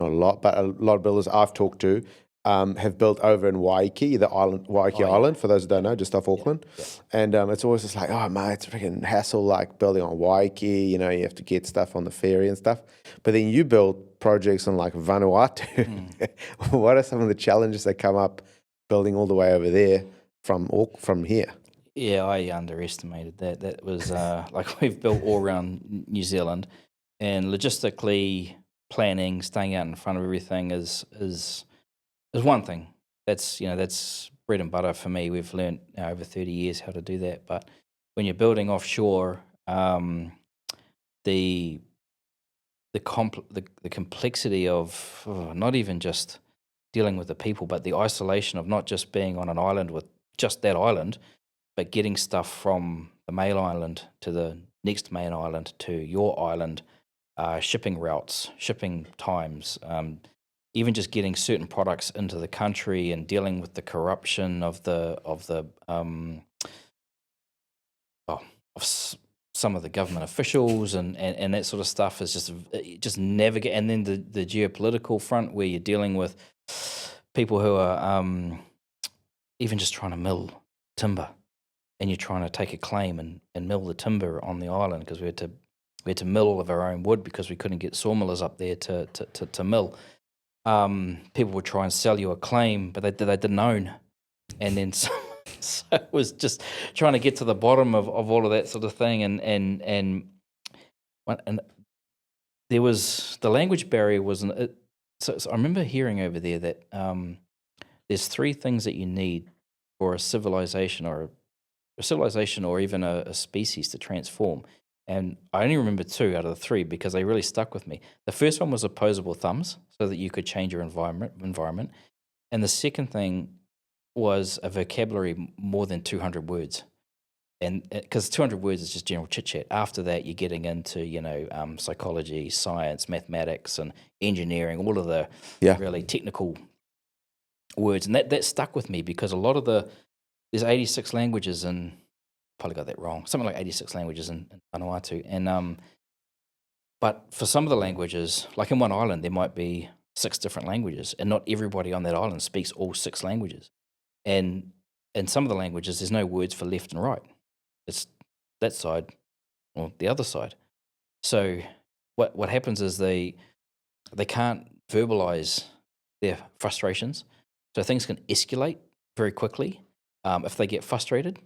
lot, but a lot of builders I've talked to have built over in Waikiki, Island, for those who don't know, just off Auckland. Yeah. And it's always just like, oh, mate, it's a freaking hassle, like building on Waikiki, you have to get stuff on the ferry and stuff. But then you build projects on like Vanuatu. What are some of the challenges that come up building all the way over there from here? Yeah, I underestimated that. That was like we've built all around New Zealand, and logistically planning, staying out in front of everything is one thing. That's bread and butter for me. We've learned over 30 years how to do that. But when you're building offshore, the complexity of not even just dealing with the people, but the isolation of not just being on an island with just that island, but getting stuff from the main island to the next main island to your island, shipping routes, shipping times, even just getting certain products into the country and dealing with the corruption of some of the government officials and that sort of stuff is just navigate. And then the geopolitical front where you're dealing with people who are even just trying to mill timber, and you're trying to take a claim and mill the timber on the island, because we had to mill all of our own wood because we couldn't get sawmillers up there to mill. People would try and sell you a claim, but they didn't own. And then so it was just trying to get to the bottom of all of that sort of thing. And there was the language barrier wasn't. So I remember hearing over there that there's 3 things that you need for a civilization or even a species to transform. And I only remember 2 out of the 3 because they really stuck with me. The first one was opposable thumbs, so that you could change your environment. And the second thing was a vocabulary more than 200 words. And because 200 words is just general chit-chat. After that, you're getting into, psychology, science, mathematics, and engineering, all of the really technical words. And that stuck with me because a lot of there's 86 languages, and probably got that wrong, something like 86 languages in Vanuatu. And but for some of the languages, like in one island, there might be 6 different languages, and not everybody on that island speaks all 6 languages. And in some of the languages, there's no words for left and right. It's that side or the other side. So what happens is they can't verbalize their frustrations. So things can escalate very quickly if they get frustrated.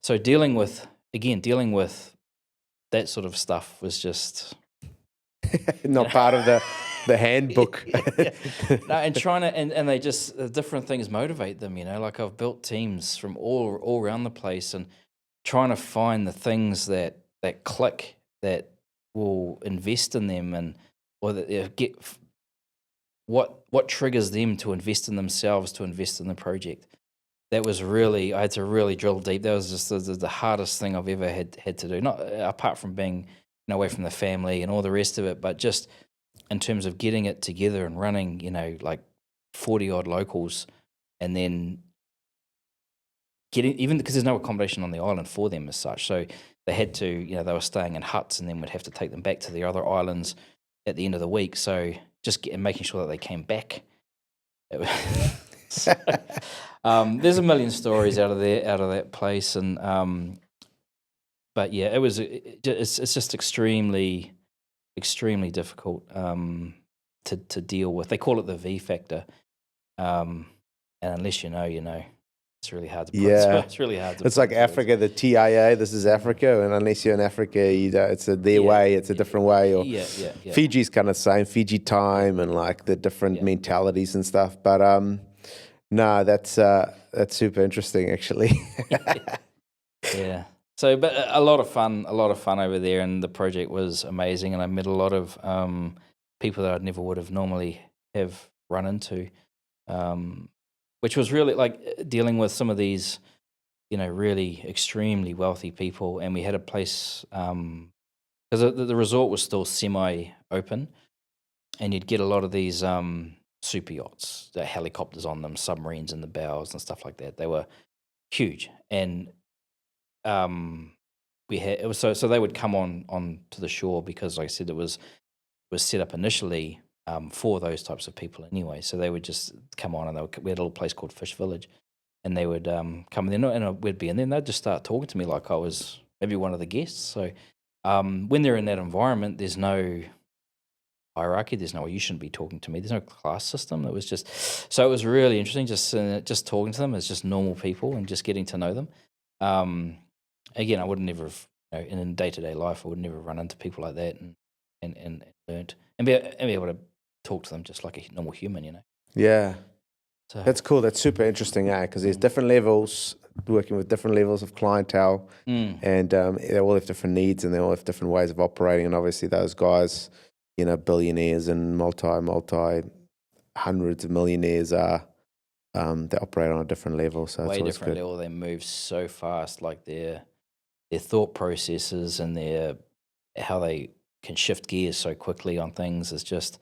So dealing with that sort of stuff was just not part of the handbook. No, and trying to and they just different things motivate them. Like I've built teams from all around the place, and trying to find the things that click, that will invest in them, or that they get what triggers them to invest in themselves, to invest in the project. That was really, I had to really drill deep. That was just the hardest thing I've ever had to do. Not apart from being away from the family and all the rest of it, but just in terms of getting it together and running, like 40 odd locals, and then getting, even because there's no accommodation on the island for them as such. So they had to, they were staying in huts, and then we'd have to take them back to the other islands at the end of the week. So just making sure that they came back It was- so, there's a million stories out of that place, and but yeah, it's just extremely difficult to deal with. They call it the V factor, and unless you know. It's really hard to put. Yeah. It's really hard to. It's put like into words. Africa, the TIA. This is Africa, and unless you're in Africa, you don't, it's their way. It's a different way. Or Yeah. Fiji's kind of the same. Fiji time and like the different mentalities and stuff. But no, that's super interesting actually. Yeah. So, but a lot of fun over there, and the project was amazing, and I met a lot of people that I never would have normally have run into, which was really like dealing with some of these, really extremely wealthy people, and we had a place because the resort was still semi-open, and you'd get a lot of these super yachts, the helicopters on them, submarines in the bows, and stuff like that. They were huge, and we had it was so they would come on to the shore because, like I said, it was set up initially for those types of people anyway. So they would just come on, and we had a little place called Fish Village, and they would come in, and we'd be in there, and they'd just start talking to me like I was maybe one of the guests. So when they're in that environment, there's no hierarchy. There's no, you shouldn't be talking to me. There's no class system. It was just, so it was really interesting just talking to them as just normal people and just getting to know them. Again, I would never have, in day-to-day life, I would never run into people like that and learned and be able to talk to them just like a normal human, Yeah. So That's cool. That's super interesting, because there's different levels, working with different levels of clientele, and they all have different needs and they all have different ways of operating. And obviously, those guys, billionaires and multi hundreds of millionaires they operate on a different level. So way it's always different good. level. They move so fast, like their thought processes and how they can shift gears so quickly on things is just,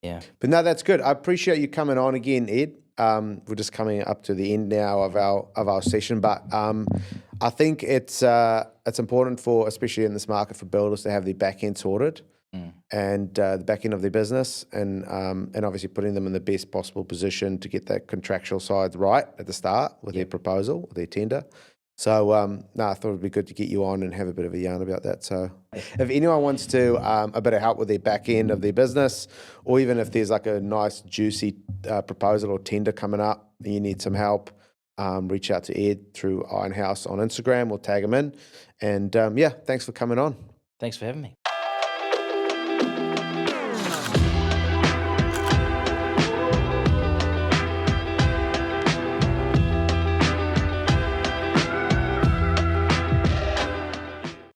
yeah. But no, that's good. I appreciate you coming on again, Ed. We're just coming up to the end now of our session, but I think it's important for, especially in this market, for builders to have their back end sorted and the back end of their business, and obviously putting them in the best possible position to get that contractual side right at the start with their proposal, their tender. So I thought it'd be good to get you on and have a bit of a yarn about that. So if anyone wants to a bit of help with their back end of their business, or even if there's like a nice juicy proposal or tender coming up and you need some help, reach out to Ed through Ironhouse on Instagram or tag him in. And thanks for coming on. Thanks for having me.